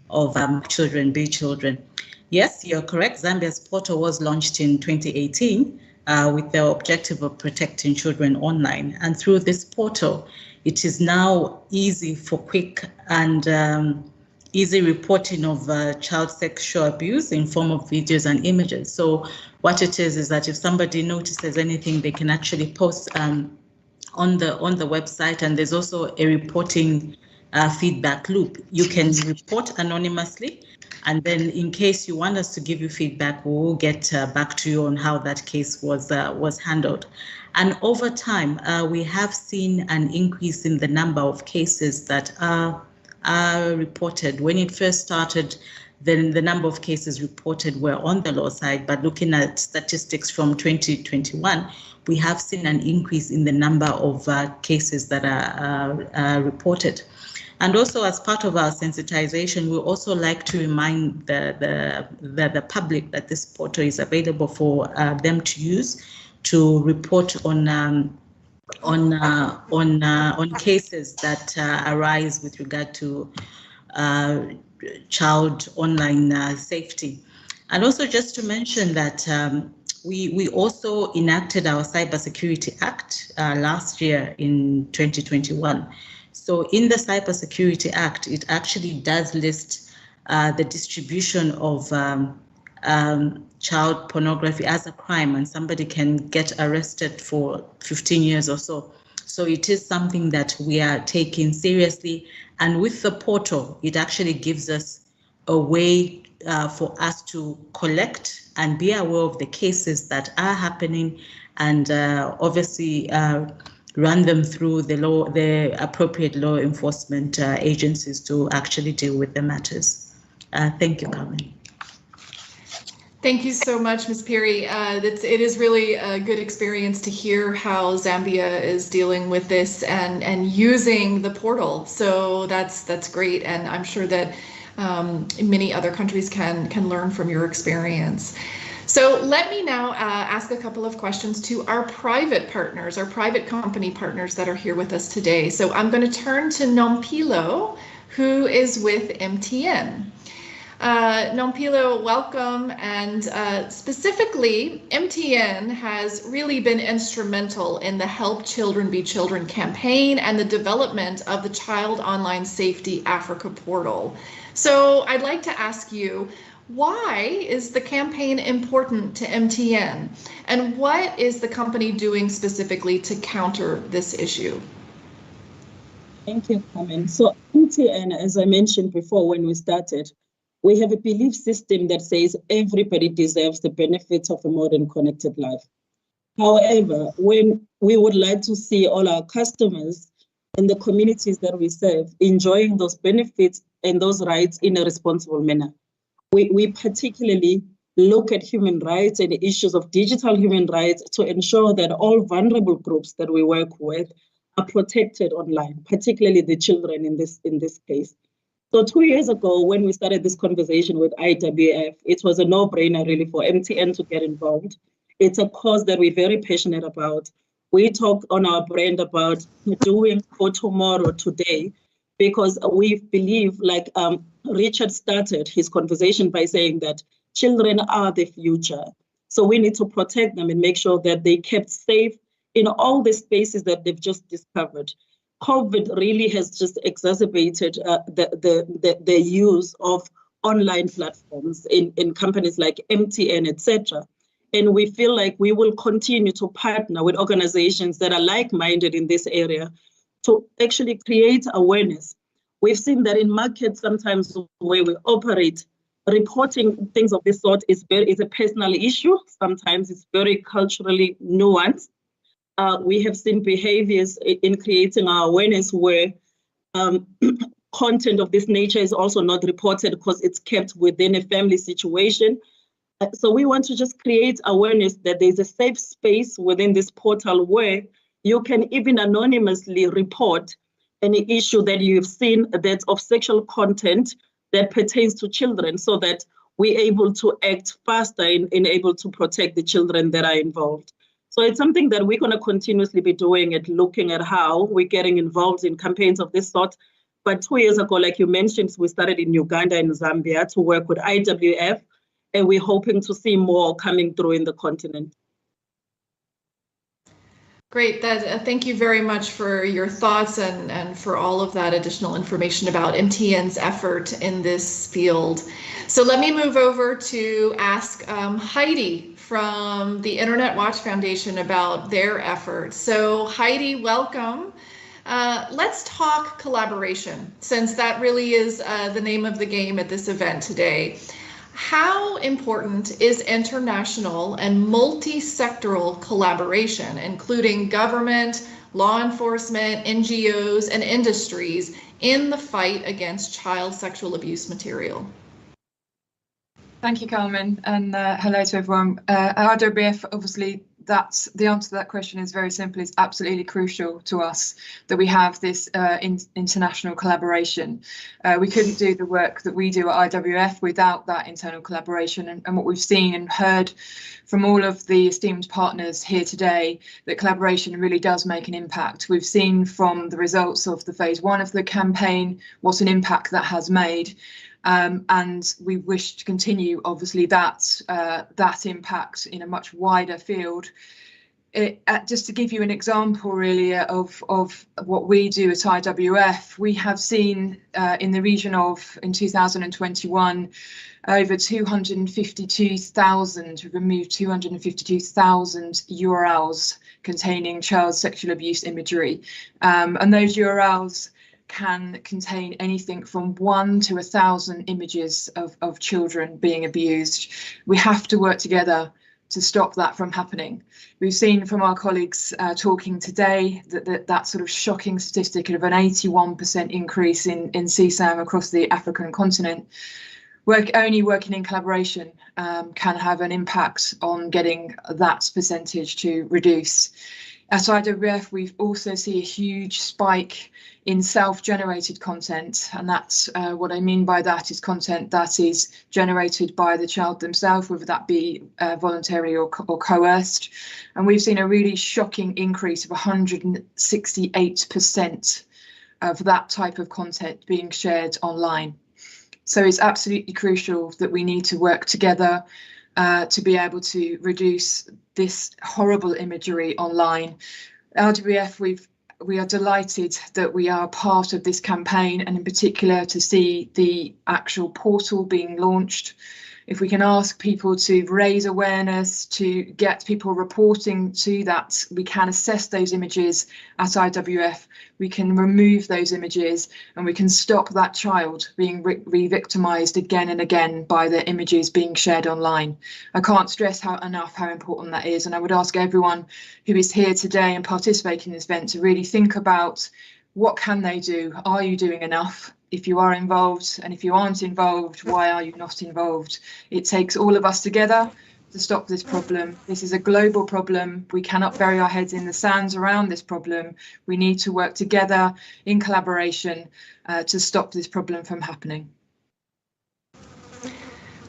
of Children Be Children. Yes, you're correct. Zambia's portal was launched in 2018 with the objective of protecting children online. And through this portal, it is now easy for quick and easy reporting of child sexual abuse in form of videos and images. So what it is that if somebody notices anything, they can actually post on the website, and there's also a reporting feedback loop. You can report anonymously, and then in case you want us to give you feedback, we will get back to you on how that case was handled. And over time, we have seen an increase in the number of cases that are reported. When it first started, then the number of cases reported were on the low side, but looking at statistics from 2021, we have seen an increase in the number of cases that are reported. And also, as part of our sensitization, we also like to remind the public that this portal is available for them to use to report on cases that arise with regard to child online safety. And also just to mention that we also enacted our Cybersecurity Act last year in 2021. So in the Cybersecurity Act, it actually does list the distribution of child pornography as a crime, and somebody can get arrested for 15 years or so. So it is something that we are taking seriously. And with the portal, it actually gives us a way for us to collect and be aware of the cases that are happening, and obviously run them through the appropriate law enforcement agencies to actually deal with the matters. Thank you, Carmen.
Thank you so much, Ms. Piri. It is really a good experience to hear how Zambia is dealing with this and using the portal. So that's great, and I'm sure that many other countries can learn from your experience. So let me now ask a couple of questions to our private partners, our private company partners that are here with us today. So I'm going to turn to Nompilo, who is with MTN. Nompilo, welcome. And specifically, MTN has really been instrumental in the Help Children Be Children campaign and the development of the Child Online Safety Africa portal. So I'd like to ask you, why is the campaign important to MTN? And what is the company doing specifically to counter this issue?
Thank you, Carmen. So MTN, as I mentioned before when we started, we have a belief system that says everybody deserves the benefits of a modern connected life. However, when we would like to see all our customers and the communities that we serve enjoying those benefits and those rights in a responsible manner. We particularly look at human rights and the issues of digital human rights to ensure that all vulnerable groups that we work with are protected online, particularly the children in this case. So 2 years ago, when we started this conversation with IWF, it was a no-brainer really for MTN to get involved. It's a cause that we're very passionate about. We talk on our brand about doing for tomorrow, today, because we believe, like Richard started his conversation by saying that children are the future. So we need to protect them and make sure that they're kept safe in all the spaces that they've just discovered. COVID really has just exacerbated the use of online platforms in companies like MTN, etc. And we feel like we will continue to partner with organizations that are like-minded in this area to actually create awareness. We've seen that in markets sometimes where we operate, reporting things of this sort is a personal issue. Sometimes it's very culturally nuanced. We have seen behaviors in creating our awareness where content of this nature is also not reported because it's kept within a family situation. So we want to just create awareness that there's a safe space within this portal where you can even anonymously report any issue that you've seen that's of sexual content that pertains to children, so that we're able to act faster in able to protect the children that are involved. So it's something that we're going to continuously be doing and looking at how we're getting involved in campaigns of this sort. But 2 years ago, like you mentioned, we started in Uganda and Zambia to work with IWF, and we're hoping to see more coming through in the continent.
Great. Thank you very much for your thoughts and for all of that additional information about MTN's effort in this field. So let me move over to ask Heidi from the Internet Watch Foundation about their efforts. So Heidi, welcome. Let's talk collaboration, since that really is the name of the game at this event today. How important is international and multi-sectoral collaboration, including government, law enforcement, NGOs, and industries in the fight against child sexual abuse material?
Thank you, Carmen, and hello to everyone. At IWF, obviously, that's the answer to that question is very simple. It's absolutely crucial to us that we have this international collaboration. We couldn't do the work that we do at IWF without that internal collaboration. And what we've seen and heard from all of the esteemed partners here today, that collaboration really does make an impact. We've seen from the results of the phase 1 of the campaign what an impact that has made. And we wish to continue, obviously, that impact in a much wider field. Just to give you an example, really, of what we do at IWF, we have seen in the region of, in 2021, over 252,000, removed 252,000 URLs containing child sexual abuse imagery. And those URLs can contain anything from 1 to 1,000 images of children being abused. We have to work together to stop that from happening. We've seen from our colleagues talking today that sort of shocking statistic of an 81% increase in CSAM across the African continent. Only working in collaboration can have an impact on getting that percentage to reduce. At IWF, we also see a huge spike in self-generated content, and that's what I mean by that is content that is generated by the child themselves, whether that be voluntary or coerced. And we've seen a really shocking increase of 168% of that type of content being shared online. So it's absolutely crucial that we need to work together to be able to reduce this horrible imagery online. LWF, we are delighted that we are part of this campaign, and in particular to see the actual portal being launched. If we can ask people to raise awareness, to get people reporting to that, we can assess those images at IWF, we can remove those images, and we can stop that child being re-victimized again and again by the images being shared online. I can't stress enough how important that is, and I would ask everyone who is here today and participating in this event to really think about what can they do? Are you doing enough? If you are involved, and if you aren't involved, why are you not involved? It takes all of us together to stop this problem. This is a global problem. We cannot bury our heads in the sands around this problem. We need to work together in collaboration to stop this problem from happening.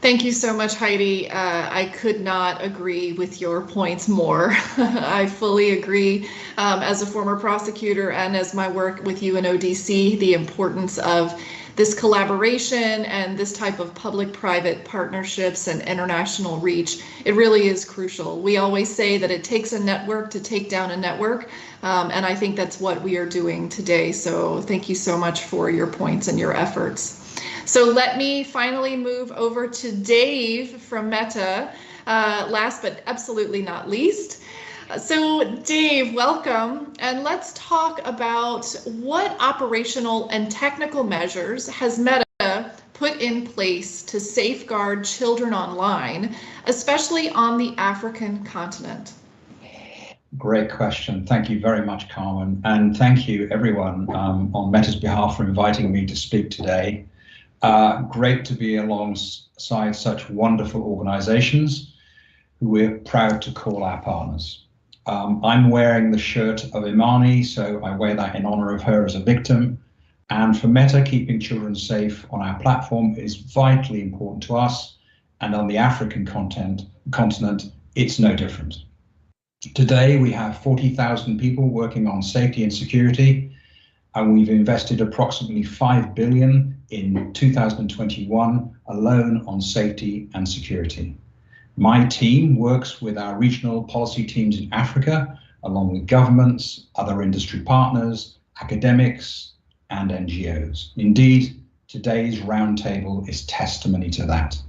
Thank you so much, Heidi. I could not agree with your points more. I fully agree. As a former prosecutor and as my work with UNODC, the importance of this collaboration and this type of public-private partnerships and international reach, it really is crucial. We always say that it takes a network to take down a network, and I think that's what we are doing today. So thank you so much for your points and your efforts. So let me finally move over to Dave from Meta, last but absolutely not least. So Dave, welcome, and let's talk about what operational and technical measures has Meta put in place to safeguard children online, especially on the African continent?
Great question. Thank you very much, Carmen, and thank you everyone on Meta's behalf for inviting me to speak today. Great to be alongside such wonderful organizations who we're proud to call our partners. I'm wearing the shirt of Imani, so I wear that in honor of her as a victim. And for Meta, keeping children safe on our platform is vitally important to us. And on the African continent, it's no different. Today, we have 40,000 people working on safety and security, and we've invested approximately $5 billion in 2021 alone on safety and security. My team works with our regional policy teams in Africa, along with governments, other industry partners, academics, and NGOs. Indeed, today's roundtable is testimony to that.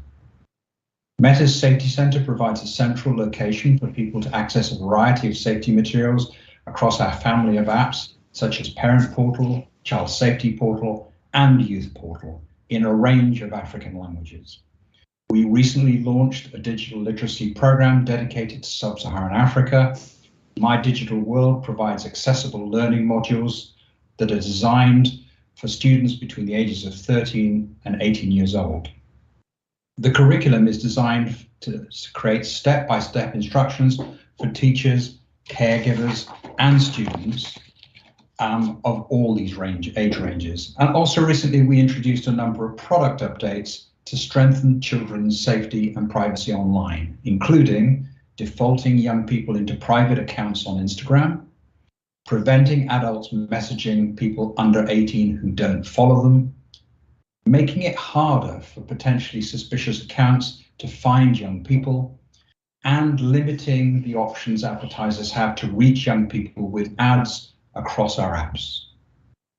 Meta's Safety Center provides a central location for people to access a variety of safety materials across our family of apps, such as Parent Portal, Child Safety Portal, and Youth Portal, in a range of African languages. We recently launched a digital literacy program dedicated to sub-Saharan Africa. My Digital World provides accessible learning modules that are designed for students between the ages of 13 and 18 years old. The curriculum is designed to create step-by-step instructions for teachers, caregivers, and students of all these age ranges. And also recently, we introduced a number of product updates to strengthen children's safety and privacy online, including defaulting young people into private accounts on Instagram, preventing adults messaging people under 18 who don't follow them, making it harder for potentially suspicious accounts to find young people, and limiting the options advertisers have to reach young people with ads across our apps.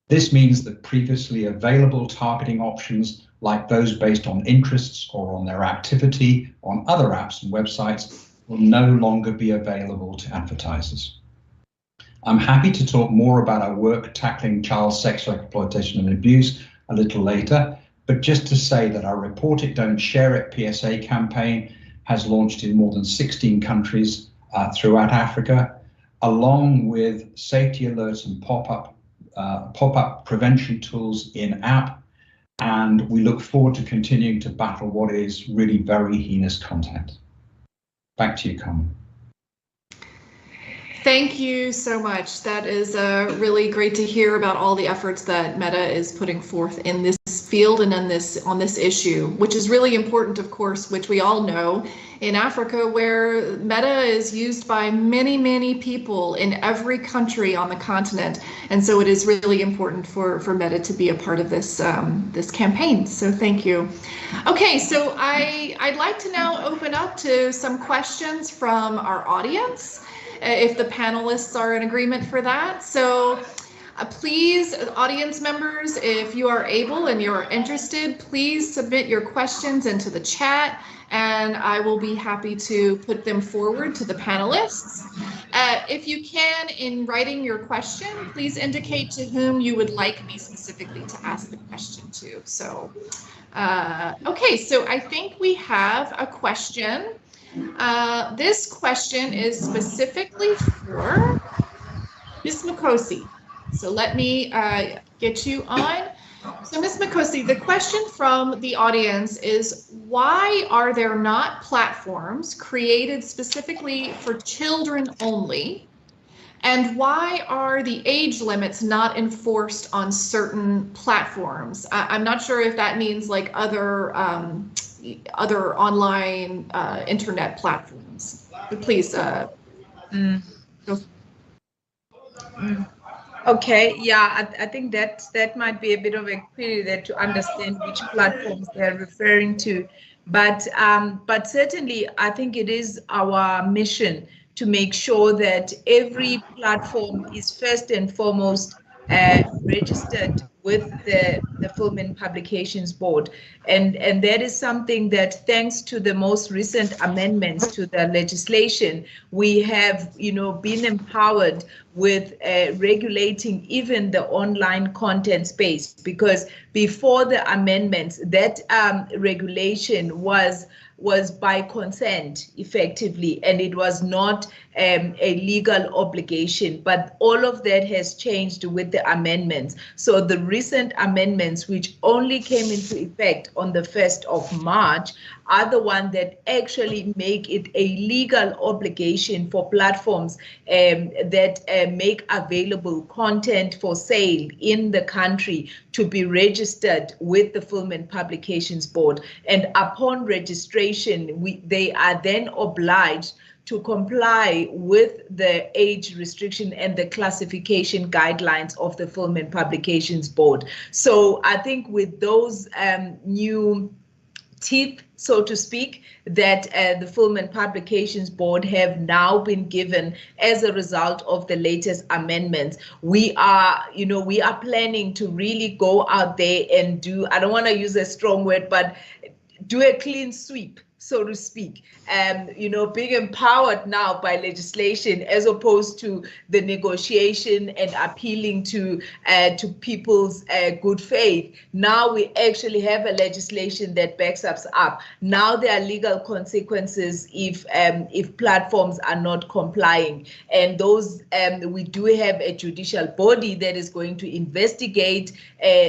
This means that previously available targeting options, like those based on interests or on their activity on other apps and websites, will no longer be available to advertisers. I'm happy to talk more about our work tackling child sexual exploitation and abuse a little later, but just to say that our Report It, Don't Share It PSA campaign has launched in more than 16 countries throughout Africa, along with safety alerts and pop-up prevention tools in-app, and we look forward to continuing to battle what is really very heinous content. Back to you, Carmen.
Thank you so much. That is really great to hear about all the efforts that Meta is putting forth in this field and on this issue, which is really important, of course, which we all know in Africa, where Meta is used by many, many people in every country on the continent. And so it is really important for Meta to be a part of this this campaign. So thank you. Okay, so I'd like to now open up to some questions from our audience, if the panelists are in agreement for that. So please, audience members, if you are able and you're interested, please submit your questions into the chat, and I will be happy to put them forward to the panelists. If you can, in writing your question, please indicate to whom you would like me specifically to ask the question to. So, okay, so I think we have a question. This question is specifically for Ms. Makosi. So let me get you on. So Ms. Makosi, the question from the audience is, why are there not platforms created specifically for children only? And why are the age limits not enforced on certain platforms? I'm not sure if that means like other online internet platforms. But please go.
Okay, yeah, I think that might be a bit of a query there to understand which platforms they're referring to, but certainly I think it is our mission to make sure that every platform is first and foremost registered with the Film and Publications Board, and that is something that, thanks to the most recent amendments to the legislation, we have been empowered with regulating even the online content space, because before the amendments, that regulation was by consent effectively, and it was not a legal obligation, but all of that has changed with the amendments. So the recent amendments, which only came into effect on the 1st of March, are the ones that actually make it a legal obligation for platforms that make available content for sale in the country to be registered with the Film and Publications Board. And upon registration, they are then obliged to comply with the age restriction and the classification guidelines of the Film and Publications Board. So I think with those new teeth, so to speak, that the Film and Publications Board have now been given as a result of the latest amendments, we are planning to really go out there and do, I don't want to use a strong word, but do a clean sweep, so to speak, being empowered now by legislation as opposed to the negotiation and appealing to people's good faith. Now we actually have a legislation that backs us up. Now there are legal consequences if platforms are not complying, and those we do have a judicial body that is going to investigate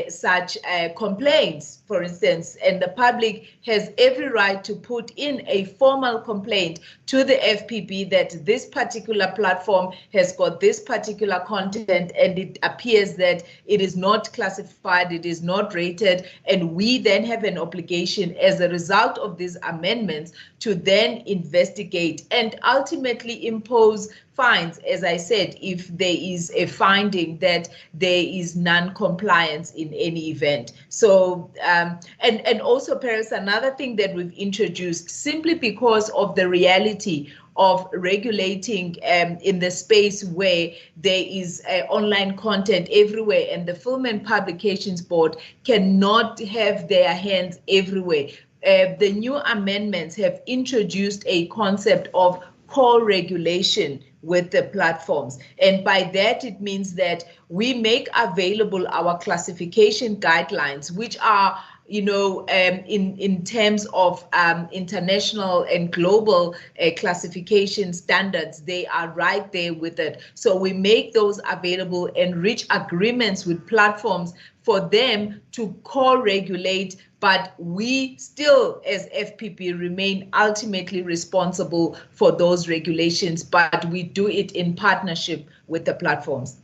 such complaints, for instance, and the public has every right to put in a formal complaint to the FPB that this particular platform has got this particular content and it appears that it is not classified, it is not rated, and we then have an obligation as a result of these amendments to then investigate and ultimately impose fines, as I said, if there is a finding that there is non-compliance in any event. So, and also perhaps another thing that we've introduced, simply because of the reality of regulating in the space where there is online content everywhere, and the Film and Publications Board cannot have their hands everywhere. The new amendments have introduced a concept of co-regulation with the platforms. And by that, it means that we make available our classification guidelines, which are, in terms of international and global classification standards, they are right there with it. So we make those available and reach agreements with platforms for them to co-regulate, but we still, as FPB, remain ultimately responsible for those regulations, but we do it in partnership with the platforms.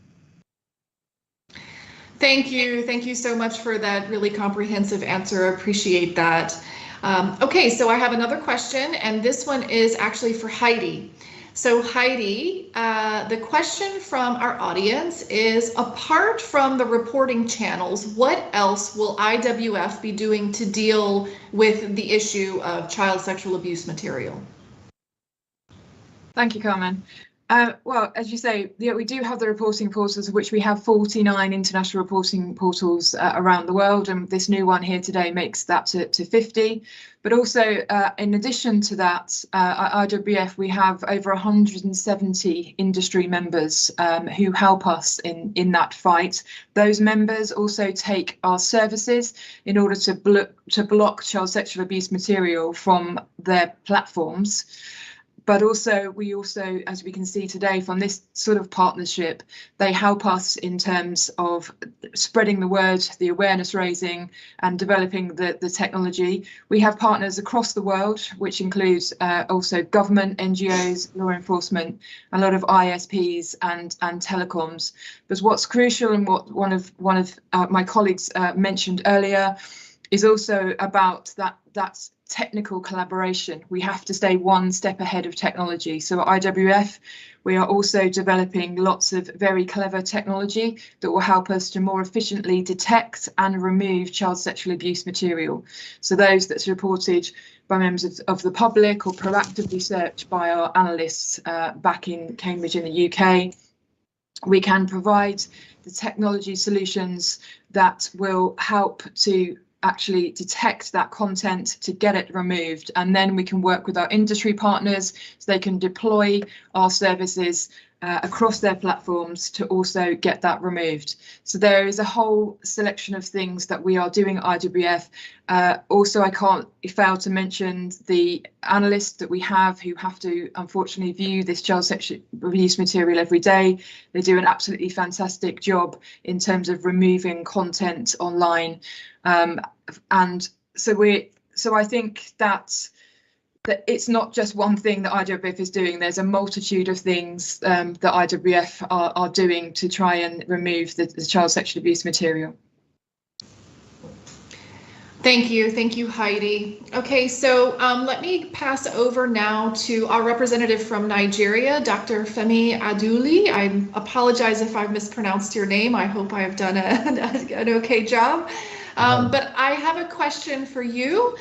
Thank you so much for that really comprehensive answer. I appreciate that. Okay, so I have another question, and this one is actually for Heidi. So Heidi, the question from our audience is, apart from the reporting channels, what else will IWF be doing to deal with the issue of child sexual abuse material?
Thank you, Carmen. Well, as you say, we do have the reporting portals, of which we have 49 international reporting portals around the world, and this new one here today makes that to 50. But also, in addition to that, at IWF, we have over 170 industry members who help us in that fight. Those members also take our services in order to block child sexual abuse material from their platforms. But also, as we can see today from this sort of partnership, they help us in terms of spreading the word, the awareness raising, and developing the technology. We have partners across the world, which includes also government, NGOs, law enforcement, a lot of ISPs and telecoms. But what's crucial, and what one of my colleagues mentioned earlier, is also about that technical collaboration. We have to stay one step ahead of technology. So at IWF, we are also developing lots of very clever technology that will help us to more efficiently detect and remove child sexual abuse material. So those that's reported by members of the public or proactively searched by our analysts back in Cambridge in the UK, we can provide the technology solutions that will help to actually detect that content, to get it removed, and then we can work with our industry partners so they can deploy our services across their platforms to also get that removed. So there is a whole selection of things that we are doing at IWF. Also, I can't fail to mention the analysts that we have who have to unfortunately view this child sexual abuse material every day. They do an absolutely fantastic job in terms of removing content online. And so I think that it's not just one thing that IWF is doing. There's a multitude of things that IWF are doing to try and remove the child sexual abuse material.
Thank you, Heidi. Okay, so let me pass over now to our representative from Nigeria, Dr. Femi Aduli. I apologize if I've mispronounced your name. I hope I have done an okay job. But I have a question for you.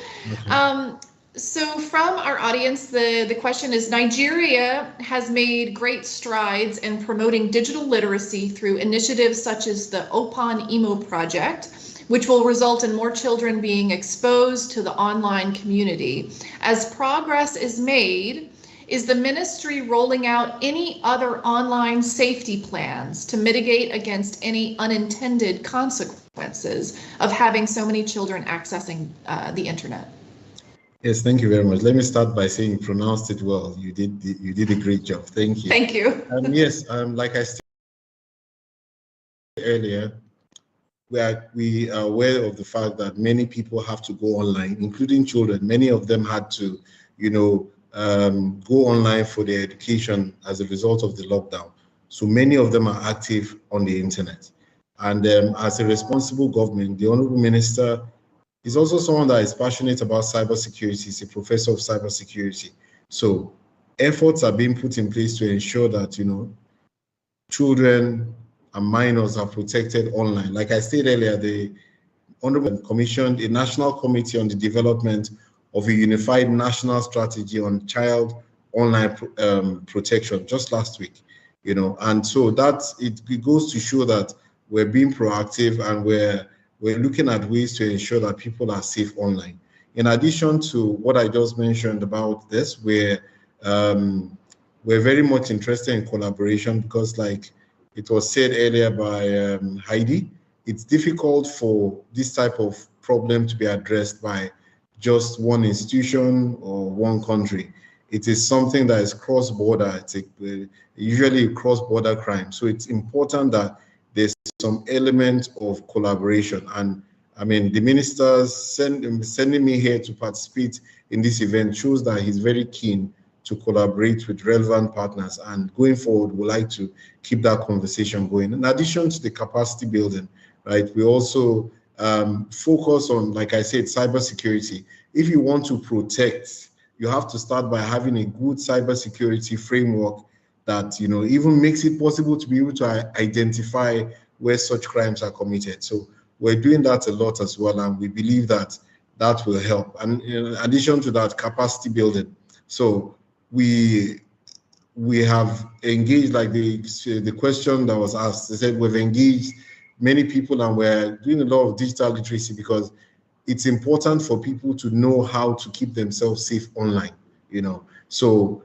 Okay. So from our audience, the question is, Nigeria has made great strides in promoting digital literacy through initiatives such as the Open Imo project, which will result in more children being exposed to the online community. As progress is made, is the ministry rolling out any other online safety plans to mitigate against any unintended consequences of having so many children accessing the internet?
Yes, thank you very much. Let me start by saying you pronounced it well. You did a great job. Thank you.
Thank you.
Yes, like I said earlier, we are aware of the fact that many people have to go online, including children. Many of them had to, go online for their education as a result of the lockdown. So many of them are active on the internet. And as a responsible government, the Honorable Minister is also someone that is passionate about cybersecurity. He's a professor of cybersecurity. So efforts are being put in place to ensure that, children and minors are protected online. Like I said earlier, the Honorable commissioned a national committee on the development of a unified national strategy on child online protection just last week, and so it goes to show that we're being proactive and we're looking at ways to ensure that people are safe online. In addition to what I just mentioned about this, we're very much interested in collaboration because, like it was said earlier by Heidi, it's difficult for this type of problem to be addressed by just one institution or one country. It is something that is cross-border. It's usually a cross-border crime. So it's important that there's some element of collaboration. And I mean, the ministers sending me here to participate in this event shows that he's very keen to collaborate with relevant partners. And going forward, we'd like to keep that conversation going. In addition to the capacity building, right? We also focus on, like I said, cybersecurity. If you want to protect, you have to start by having a good cybersecurity framework that, you know, even makes it possible to be able to identify where such crimes are committed. So we're doing that a lot as well, and we believe that that will help. And in addition to that, capacity building. So we have engaged, like the question that was asked, they said we've engaged many people and we're doing a lot of digital literacy because it's important for people to know how to keep themselves safe online, you know. So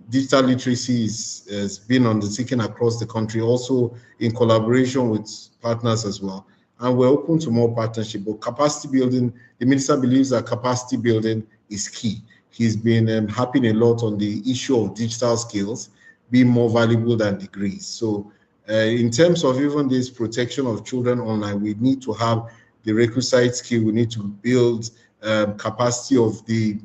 digital literacy has been undertaken across the country, also in collaboration with partners as well. And we're open to more partnership, but capacity building, the minister believes that capacity building is key. He's been harping a lot on the issue of digital skills being more valuable than degrees. So in terms of even this protection of children online, we need to have the requisite skill. We need to build capacity of the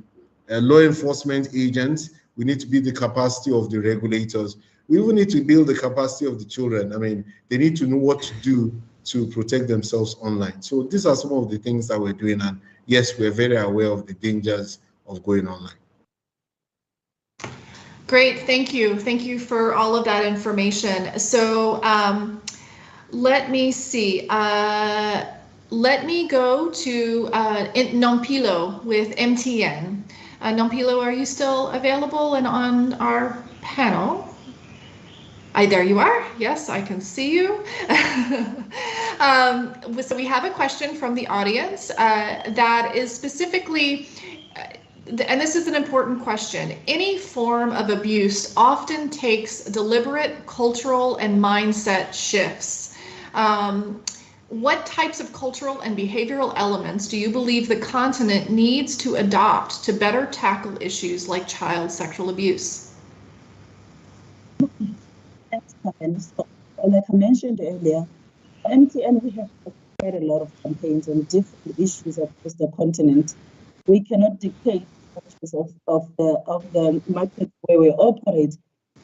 law enforcement agents. We need to build the capacity of the regulators. We even need to build the capacity of the children. I mean, they need to know what to do to protect themselves online. So these are some of the things that we're doing. And yes, we're very aware of the dangers of going online.
Great, thank you. Thank you for all of that information. So let me see. Let me go to Nompilo with MTN. Nompilo, are you still available and on our panel? There you are. Yes, I can see you. So we have a question from the audience that is specifically, and this is an important question, any form of abuse often takes deliberate cultural and mindset shifts. What types of cultural and behavioral elements do you believe the continent needs to adopt to better tackle issues like child sexual abuse?
Thanks, Karen. So, like I mentioned earlier, at MTN, we have quite a lot of campaigns on different issues across the continent. We cannot dictate of the market where we operate,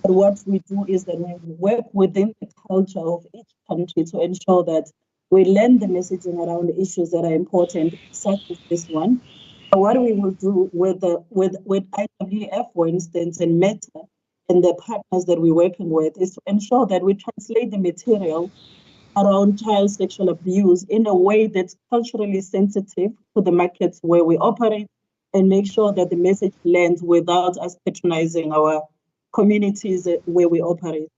but what we do is that we work within the culture of each country to ensure that we learn the messaging around the issues that are important, such as this one. But what we will do with IWF, for instance, and Meta, and the partners that we're working with, is to ensure that we translate the material around child sexual abuse in a way that's culturally sensitive to the markets where we operate, and make sure that the message lands without us patronizing our communities where we operate.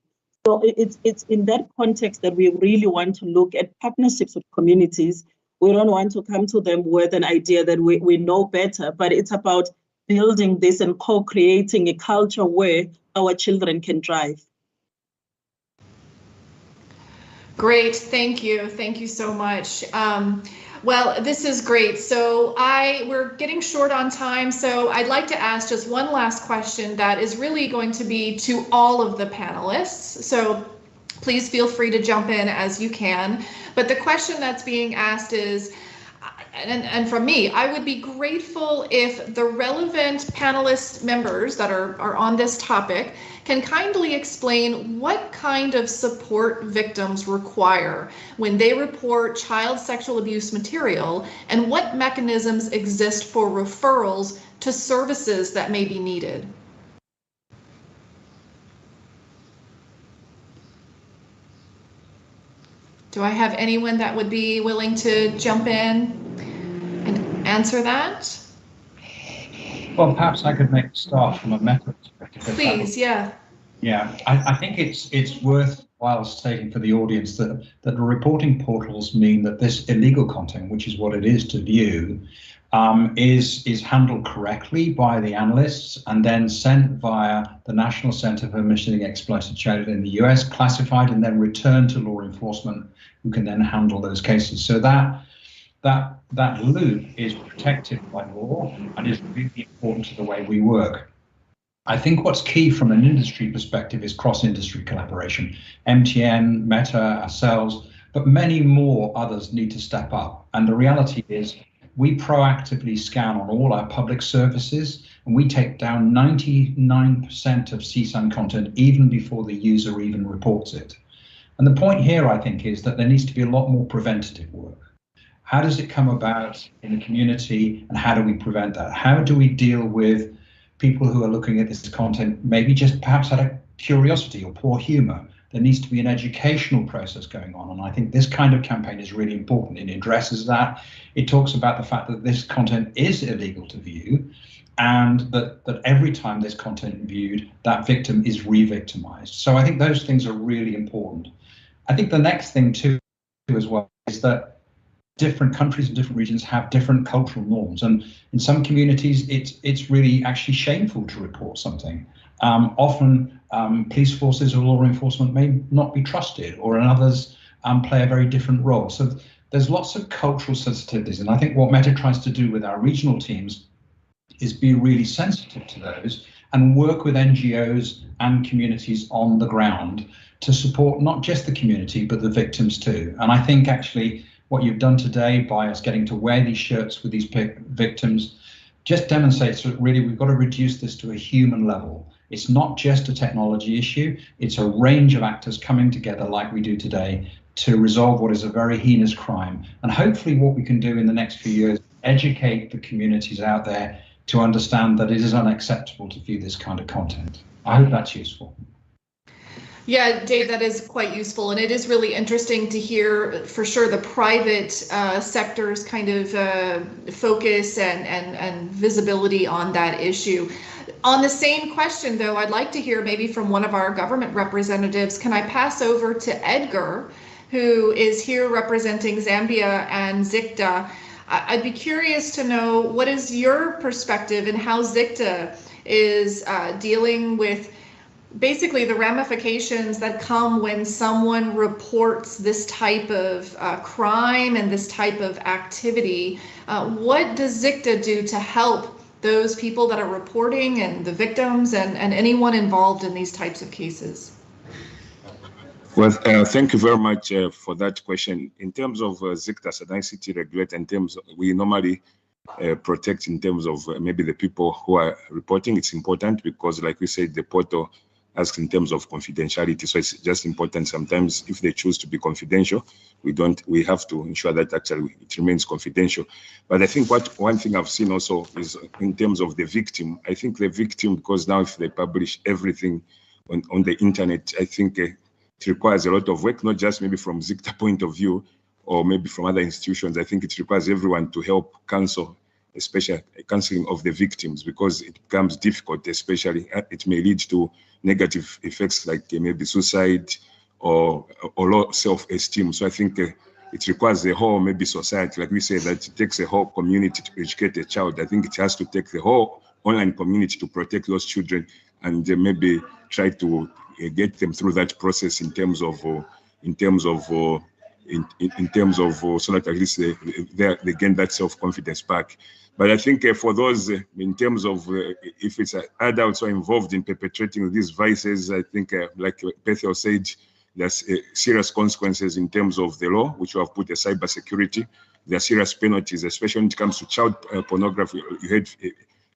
So it's in that context that we really want to look at partnerships with communities. We don't want to come to them with an idea that we know better, but it's about building this and co-creating a culture where our children can thrive.
Great, thank you. Thank you so much. Well, this is great. So we're getting short on time, so I'd like to ask just one last question that is really going to be to all of the panelists. So please feel free to jump in as you can. But the question that's being asked is, and from me, I would be grateful if the relevant panelist members that are on this topic can kindly explain what kind of support victims require when they report child sexual abuse material, and what mechanisms exist for referrals to services that may be needed. Do I have anyone that would be willing to jump in and answer that?
Well, perhaps I could make a start from a meta perspective.
Please, yeah.
Yeah, I think it's worthwhile stating for the audience that the reporting portals mean that this illegal content, which is what it is to view, is handled correctly by the analysts and then sent via the National Center for Missing and Exploited Children in the US, classified and then returned to law enforcement, who can then handle those cases. So that loop is protected by law and is really important to the way we work. I think what's key from an industry perspective is cross-industry collaboration. MTN, Meta, ourselves, but many more others need to step up. And the reality is we proactively scan on all our public services, and we take down 99% of CSAM content even before the user even reports it. And the point here, I think, is that there needs to be a lot more preventative work. How does it come about in the community, and how do we prevent that? How do we deal with people who are looking at this content, maybe just perhaps out of curiosity or poor humor? There needs to be an educational process going on. And I think this kind of campaign is really important. It addresses that. It talks about the fact that this content is illegal to view, and that every time there's content viewed, that victim is re-victimized. So I think those things are really important. I think the next thing too as well is that different countries and different regions have different cultural norms, and in some communities it's really actually shameful to report something. Often police forces or law enforcement may not be trusted, or in others play a very different role. So there's lots of cultural sensitivities, and I think what Meta tries to do with our regional teams is be really sensitive to those and work with NGOs and communities on the ground to support not just the community but the victims too. And I think actually what you've done today by us getting to wear these shirts with these victims just demonstrates that really we've got to reduce this to a human level. It's not just a technology issue, it's a range of actors coming together like we do today to resolve what is a very heinous crime. And hopefully what we can do in the next few years, educate the communities out there to understand that it is unacceptable to view this kind of content. I hope that's useful.
Yeah, Dave, that is quite useful. And it is really interesting to hear, for sure, the private sector's kind of focus and visibility on that issue. On the same question, though, I'd like to hear maybe from one of our government representatives. Can I pass over to Edgar, who is here representing Zambia and ZICTA? I'd be curious to know what is your perspective and how ZICTA is dealing with basically the ramifications that come when someone reports this type of crime and this type of activity. What does ZICTA do to help those people that are reporting and the victims and anyone involved in these types of cases?
Well, thank you very much for that question. In terms of ZICTA as an ICT regulator, in terms of, we normally protect in terms of maybe the people who are reporting. It's important because, like we said, the portal asks in terms of confidentiality. So it's just important sometimes if they choose to be confidential, we have to ensure that actually it remains confidential. But I think one thing I've seen also is in terms of the victim. I think the victim, because now if they publish everything on the internet, I think it requires a lot of work, not just maybe from ZICTA point of view or maybe from other institutions. I think it requires everyone to help counsel, especially counseling of the victims, because it becomes difficult, especially it may lead to negative effects like maybe suicide or low self-esteem. So I think it requires the whole maybe society, like we say, that it takes a whole community to educate a child. I think it has to take the whole online community to protect those children and maybe try to get them through that process in terms of so that at least they gain that self-confidence back. But I think for those, in terms of if it's adults who are involved in perpetrating these vices, I think like Bethel said, there's serious consequences in terms of the law, which we have put a cyber security. There are serious penalties, especially when it comes to child pornography. You had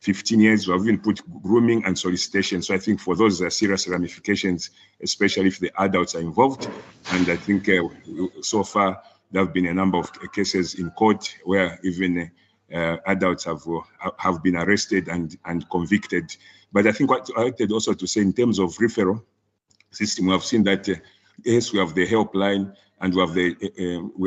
15 years, we have even put grooming and solicitation. So I think for those, there are serious ramifications, especially if the adults are involved. And I think so far, there have been a number of cases in court where even adults have been arrested and convicted. But I think what I wanted also to say in terms of referral system, we have seen that yes, we have the helpline and we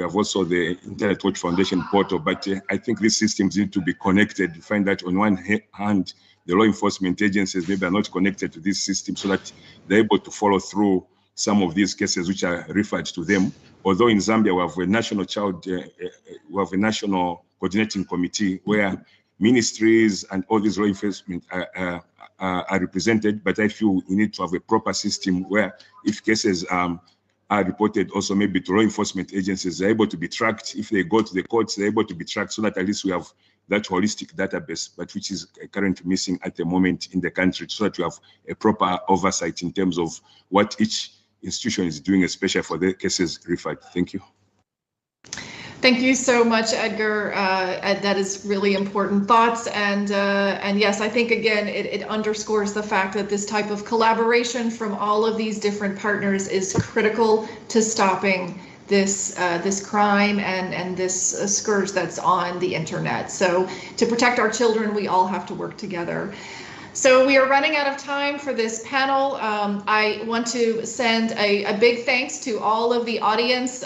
have also the Internet Watch Foundation portal. But I think these systems need to be connected. You find that on one hand, the law enforcement agencies maybe are not connected to this system so that they're able to follow through some of these cases which are referred to them. Although in Zambia we have a national national coordinating committee where ministries and all these law enforcement are represented, but I feel we need to have a proper system where if cases are reported also maybe to law enforcement agencies, they're able to be tracked. If they go to the courts, they're able to be tracked so that at least we have that holistic database, but which is currently missing at the moment in the country, so that we have a proper oversight in terms of what each institution is doing, especially for the cases referred. Thank you.
Thank you so much, Edgar. That is really important thoughts. And yes, I think, again, it underscores the fact that this type of collaboration from all of these different partners is critical to stopping this crime and this scourge that's on the internet. So to protect our children, we all have to work together. So we are running out of time for this panel. I want to send a big thanks to all of the audience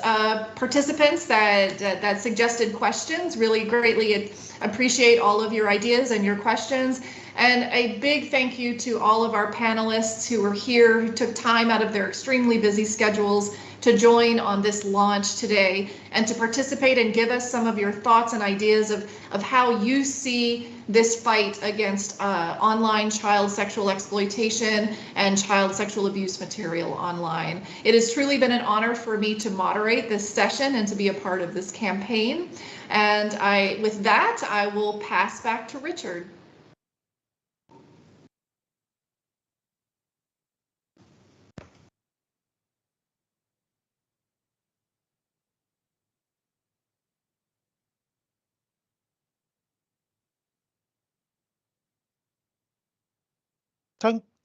participants that suggested questions. Really greatly appreciate all of your ideas and your questions. And a big thank you to all of our panelists who were here, who took time out of their extremely busy schedules to join on this launch today and to participate and give us some of your thoughts and ideas of how you see this fight against online child sexual exploitation and child sexual abuse material online. It has truly been an honor for me to moderate this session and to be a part of this campaign. And with that, I will pass back to Richard.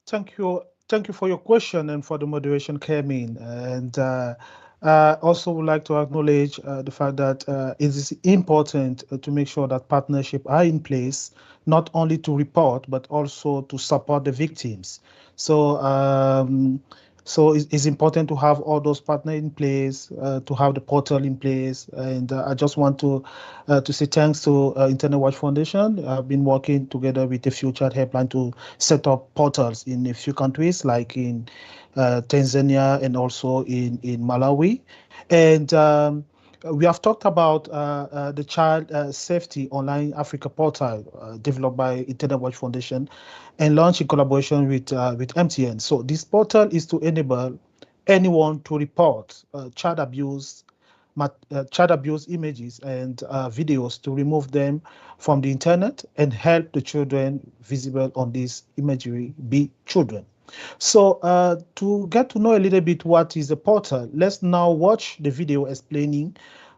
Thank you for your question and for the moderation, Kermin. And also would like to acknowledge the fact that it is important to make sure that partnerships are in place, not only to report, but also to support the victims. So it's important to have all those partners in place, to have the portal in place. And I just want to say thanks to Internet Watch Foundation. I've been working together with the Future Helpline to set up portals in a few countries, like in Tanzania and also in Malawi. And we have talked about the Child Safety Online Africa portal developed by Internet Watch Foundation and launched in collaboration with MTN. So this portal is to enable anyone to report child abuse images and videos, to remove them from the internet and help the children visible on this imagery be children. So to get to know a little bit what is the portal, let's now watch the video explaining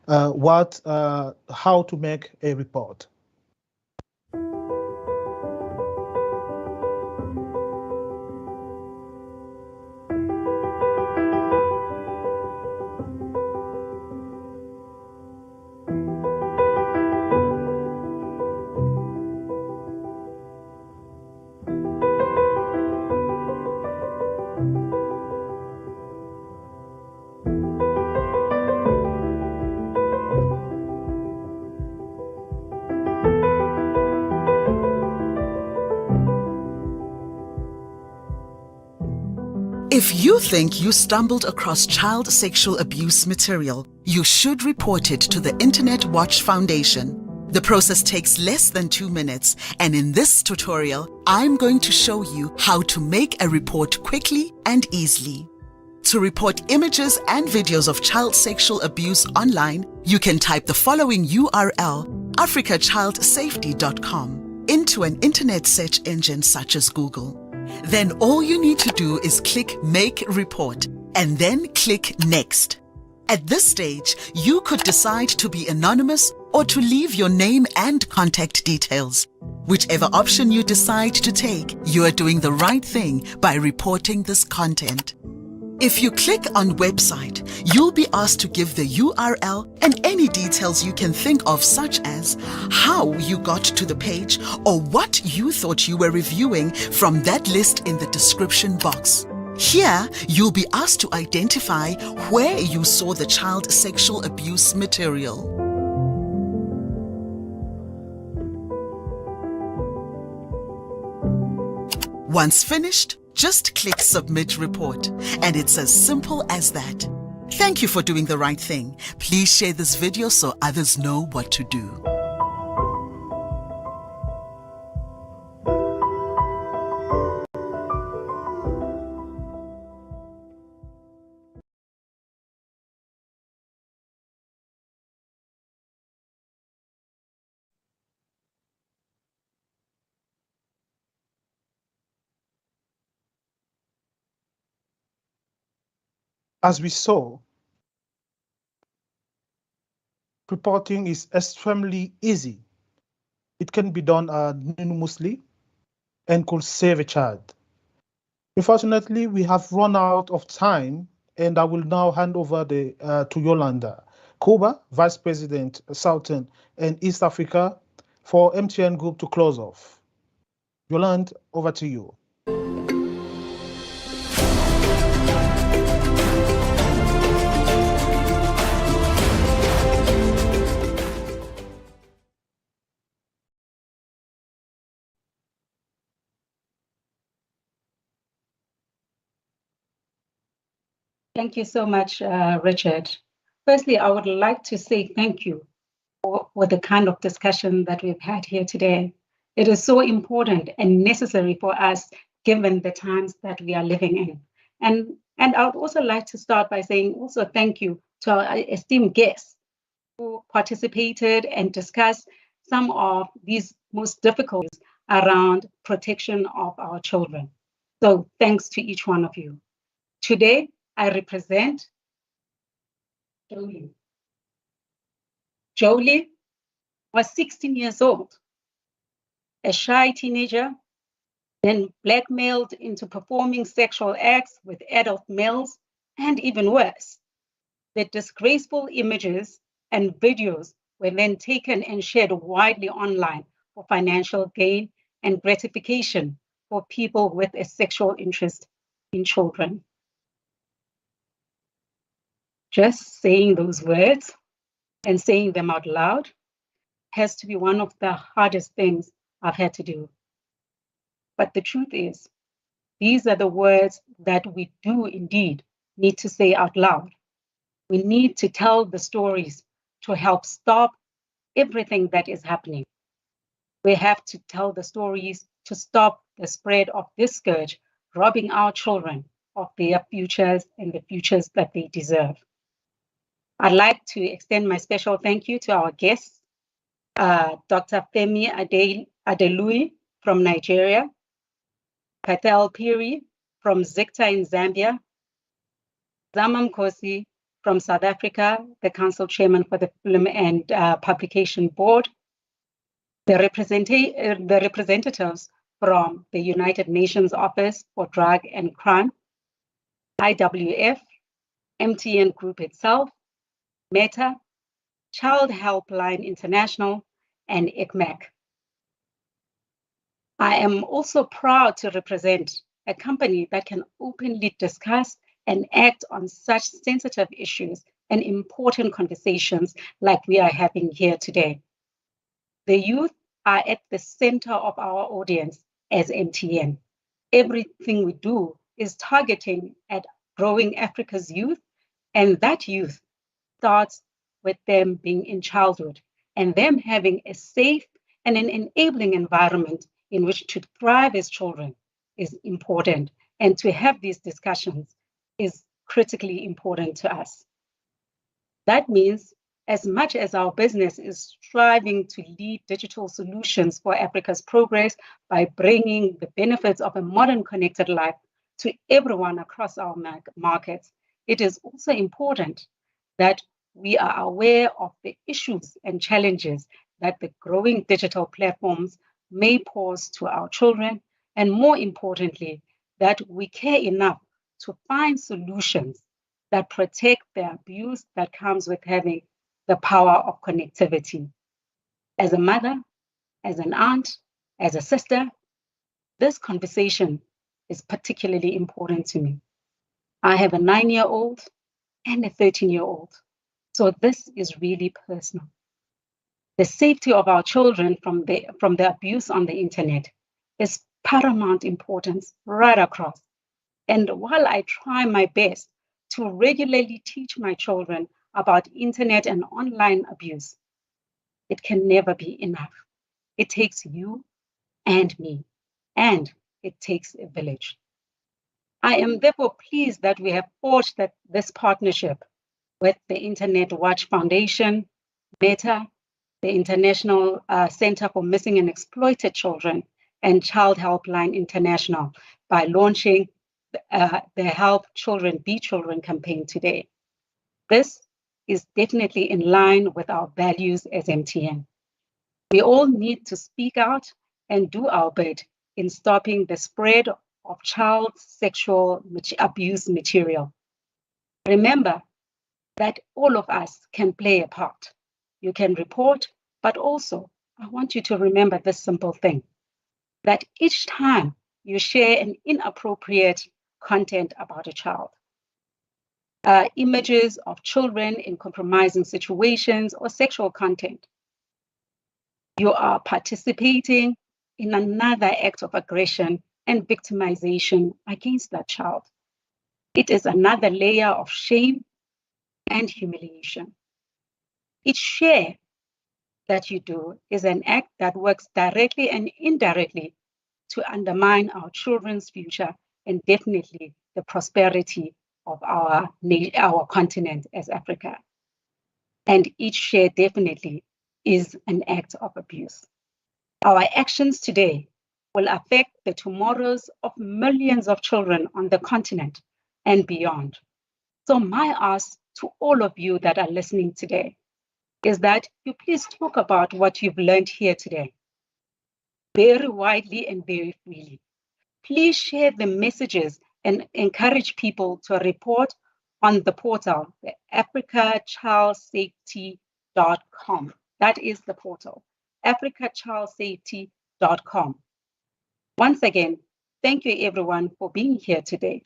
how to make a report.
If you think you stumbled across child sexual abuse material, you should report it to the Internet Watch Foundation. The process takes less than 2 minutes, and in this tutorial, I'm going to show you how to make a report quickly and easily. To report images and videos of child sexual abuse online, you can type the following URL, africachildsafety.com, into an internet search engine such as Google. Then all you need to do is click Make Report and then click Next. At this stage, you could decide to be anonymous or to leave your name and contact details. Whichever option you decide to take, you are doing the right thing by reporting this content. If you click on Website, you'll be asked to give the URL and any details you can think of, such as how you got to the page or what you thought you were reviewing from that list in the description box. Here, you'll be asked to identify where you saw the child sexual abuse material. Once finished, just click Submit Report, and it's as simple as that. Thank you for doing the right thing. Please share this video so others know what to do.
As we saw, reporting is extremely easy. It can be done anonymously and could save a child. Unfortunately, we have run out of time, and I will now hand over to Yolanda Kuba, Vice President, Southern and East Africa for MTN Group to close off. Yolanda, over to you.
Thank you so much, Richard. Firstly, I would like to say thank you for the kind of discussion that we've had here today. It is so important and necessary for us, given the times that we are living in. And I would also like to start by saying also thank you to our esteemed guests who participated and discussed some of these most difficult around protection of our children. So thanks to each one of you. Today, I represent Jolie. Jolie was 16 years old, a shy teenager, then blackmailed into performing sexual acts with adult males, and even worse. The disgraceful images and videos were then taken and shared widely online for financial gain and gratification for people with a sexual interest in children. Just saying those words and saying them out loud has to be one of the hardest things I've had to do. But the truth is, these are the words that we do indeed need to say out loud. We need to tell the stories to help stop everything that is happening. We have to tell the stories to stop the spread of this scourge, robbing our children of their futures and the futures that they deserve. I'd like to extend my special thank you to our guests, Dr. Femi Adelui from Nigeria, Patel Piri from Zikta in Zambia, Zama Mkosi from South Africa, the Council Chairman for the Film and Publication Board, the representatives from the United Nations Office for Drug and Crime, IWF, MTN Group itself, Meta, Child Helpline International, and ICMAC. I am also proud to represent a company that can openly discuss and act on such sensitive issues and important conversations like we are having here today. The youth are at the center of our audience as MTN. Everything we do is targeting at growing Africa's youth, and that youth starts with them being in childhood and them having a safe and an enabling environment in which to thrive as children is important. And to have these discussions is critically important to us. That means as much as our business is striving to lead digital solutions for Africa's progress by bringing the benefits of a modern connected life to everyone across our markets, it is also important that we are aware of the issues and challenges that the growing digital platforms may pose to our children, and more importantly, that we care enough to find solutions that protect the abuse that comes with having the power of connectivity. As a mother, as an aunt, as a sister, this conversation is particularly important to me. I have a 9-year-old and a 13-year-old. So this is really personal. The safety of our children from the abuse on the internet is paramount importance right across. And while I try my best to regularly teach my children about internet and online abuse, it can never be enough. It takes you and me, and it takes a village. I am therefore pleased that we have forged this partnership with the Internet Watch Foundation, Meta, the International Center for Missing and Exploited Children, and Child Helpline International by launching the Help Children Be Children campaign today. This is definitely in line with our values as MTN. We all need to speak out and do our bit in stopping the spread of child sexual abuse material. Remember that all of us can play a part. You can report, but also I want you to remember this simple thing, that each time you share an inappropriate content about a child, images of children in compromising situations or sexual content, you are participating in another act of aggression and victimization against that child. It is another layer of shame and humiliation. Each share that you do is an act that works directly and indirectly to undermine our children's future and definitely the prosperity of our continent as Africa. And each share definitely is an act of abuse. Our actions today will affect the tomorrows of millions of children on the continent and beyond. So my ask to all of you that are listening today is that you please talk about what you've learned here today, very widely and very freely. Please share the messages and encourage people to report on the portal, the africachildsafety.com. That is the portal, africachildsafety.com. Once again, thank you everyone for being here today.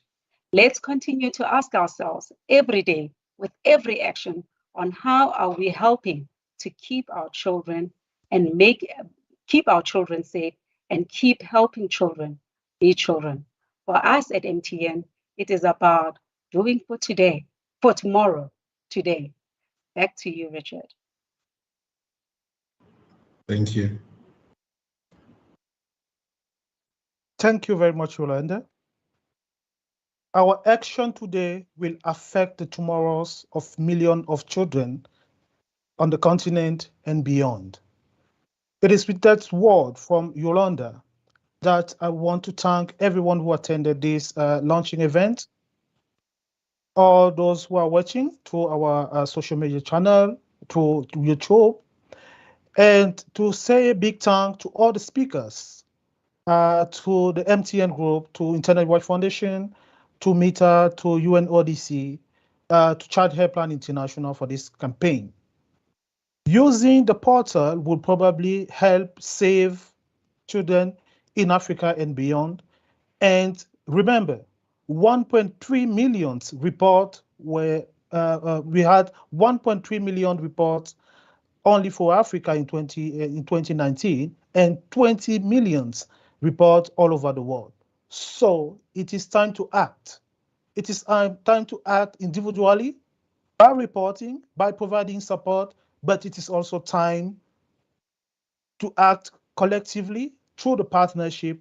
Let's continue to ask ourselves every day with every action on how are we helping to keep our children and keep our children safe and keep helping children be children. For us at MTN, it is about doing for today, for tomorrow, today. Back to you, Richard.
Thank you.
Thank you very much, Yolanda. Our action today will affect the tomorrows of millions of children on the continent and beyond. It is with that word from Yolanda that I want to thank everyone who attended this launching event, all those who are watching through our social media channel, through YouTube, and to say a big thank to all the speakers, to the MTN Group, to Internet Watch Foundation, to MITA, to UNODC, to Child Helpline International for this campaign. Using the portal will probably help save children in Africa and beyond. And remember, 1.3 million reports were, we had 1.3 million reports only for Africa in 2019, and 20 million reports all over the world. So it is time to act. It is time to act individually by reporting, by providing support, but it is also time to act collectively through partnership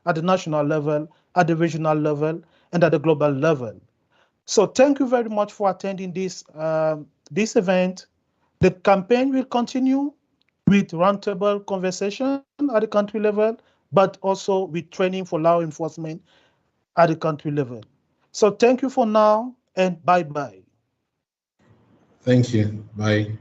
at the national level, at the regional level, and at the global level. So thank you very much for attending this event. The campaign will continue with roundtable conversation at the country level, but also with training for law enforcement at the country level. So thank you for now, and bye-bye.
Thank you. Bye.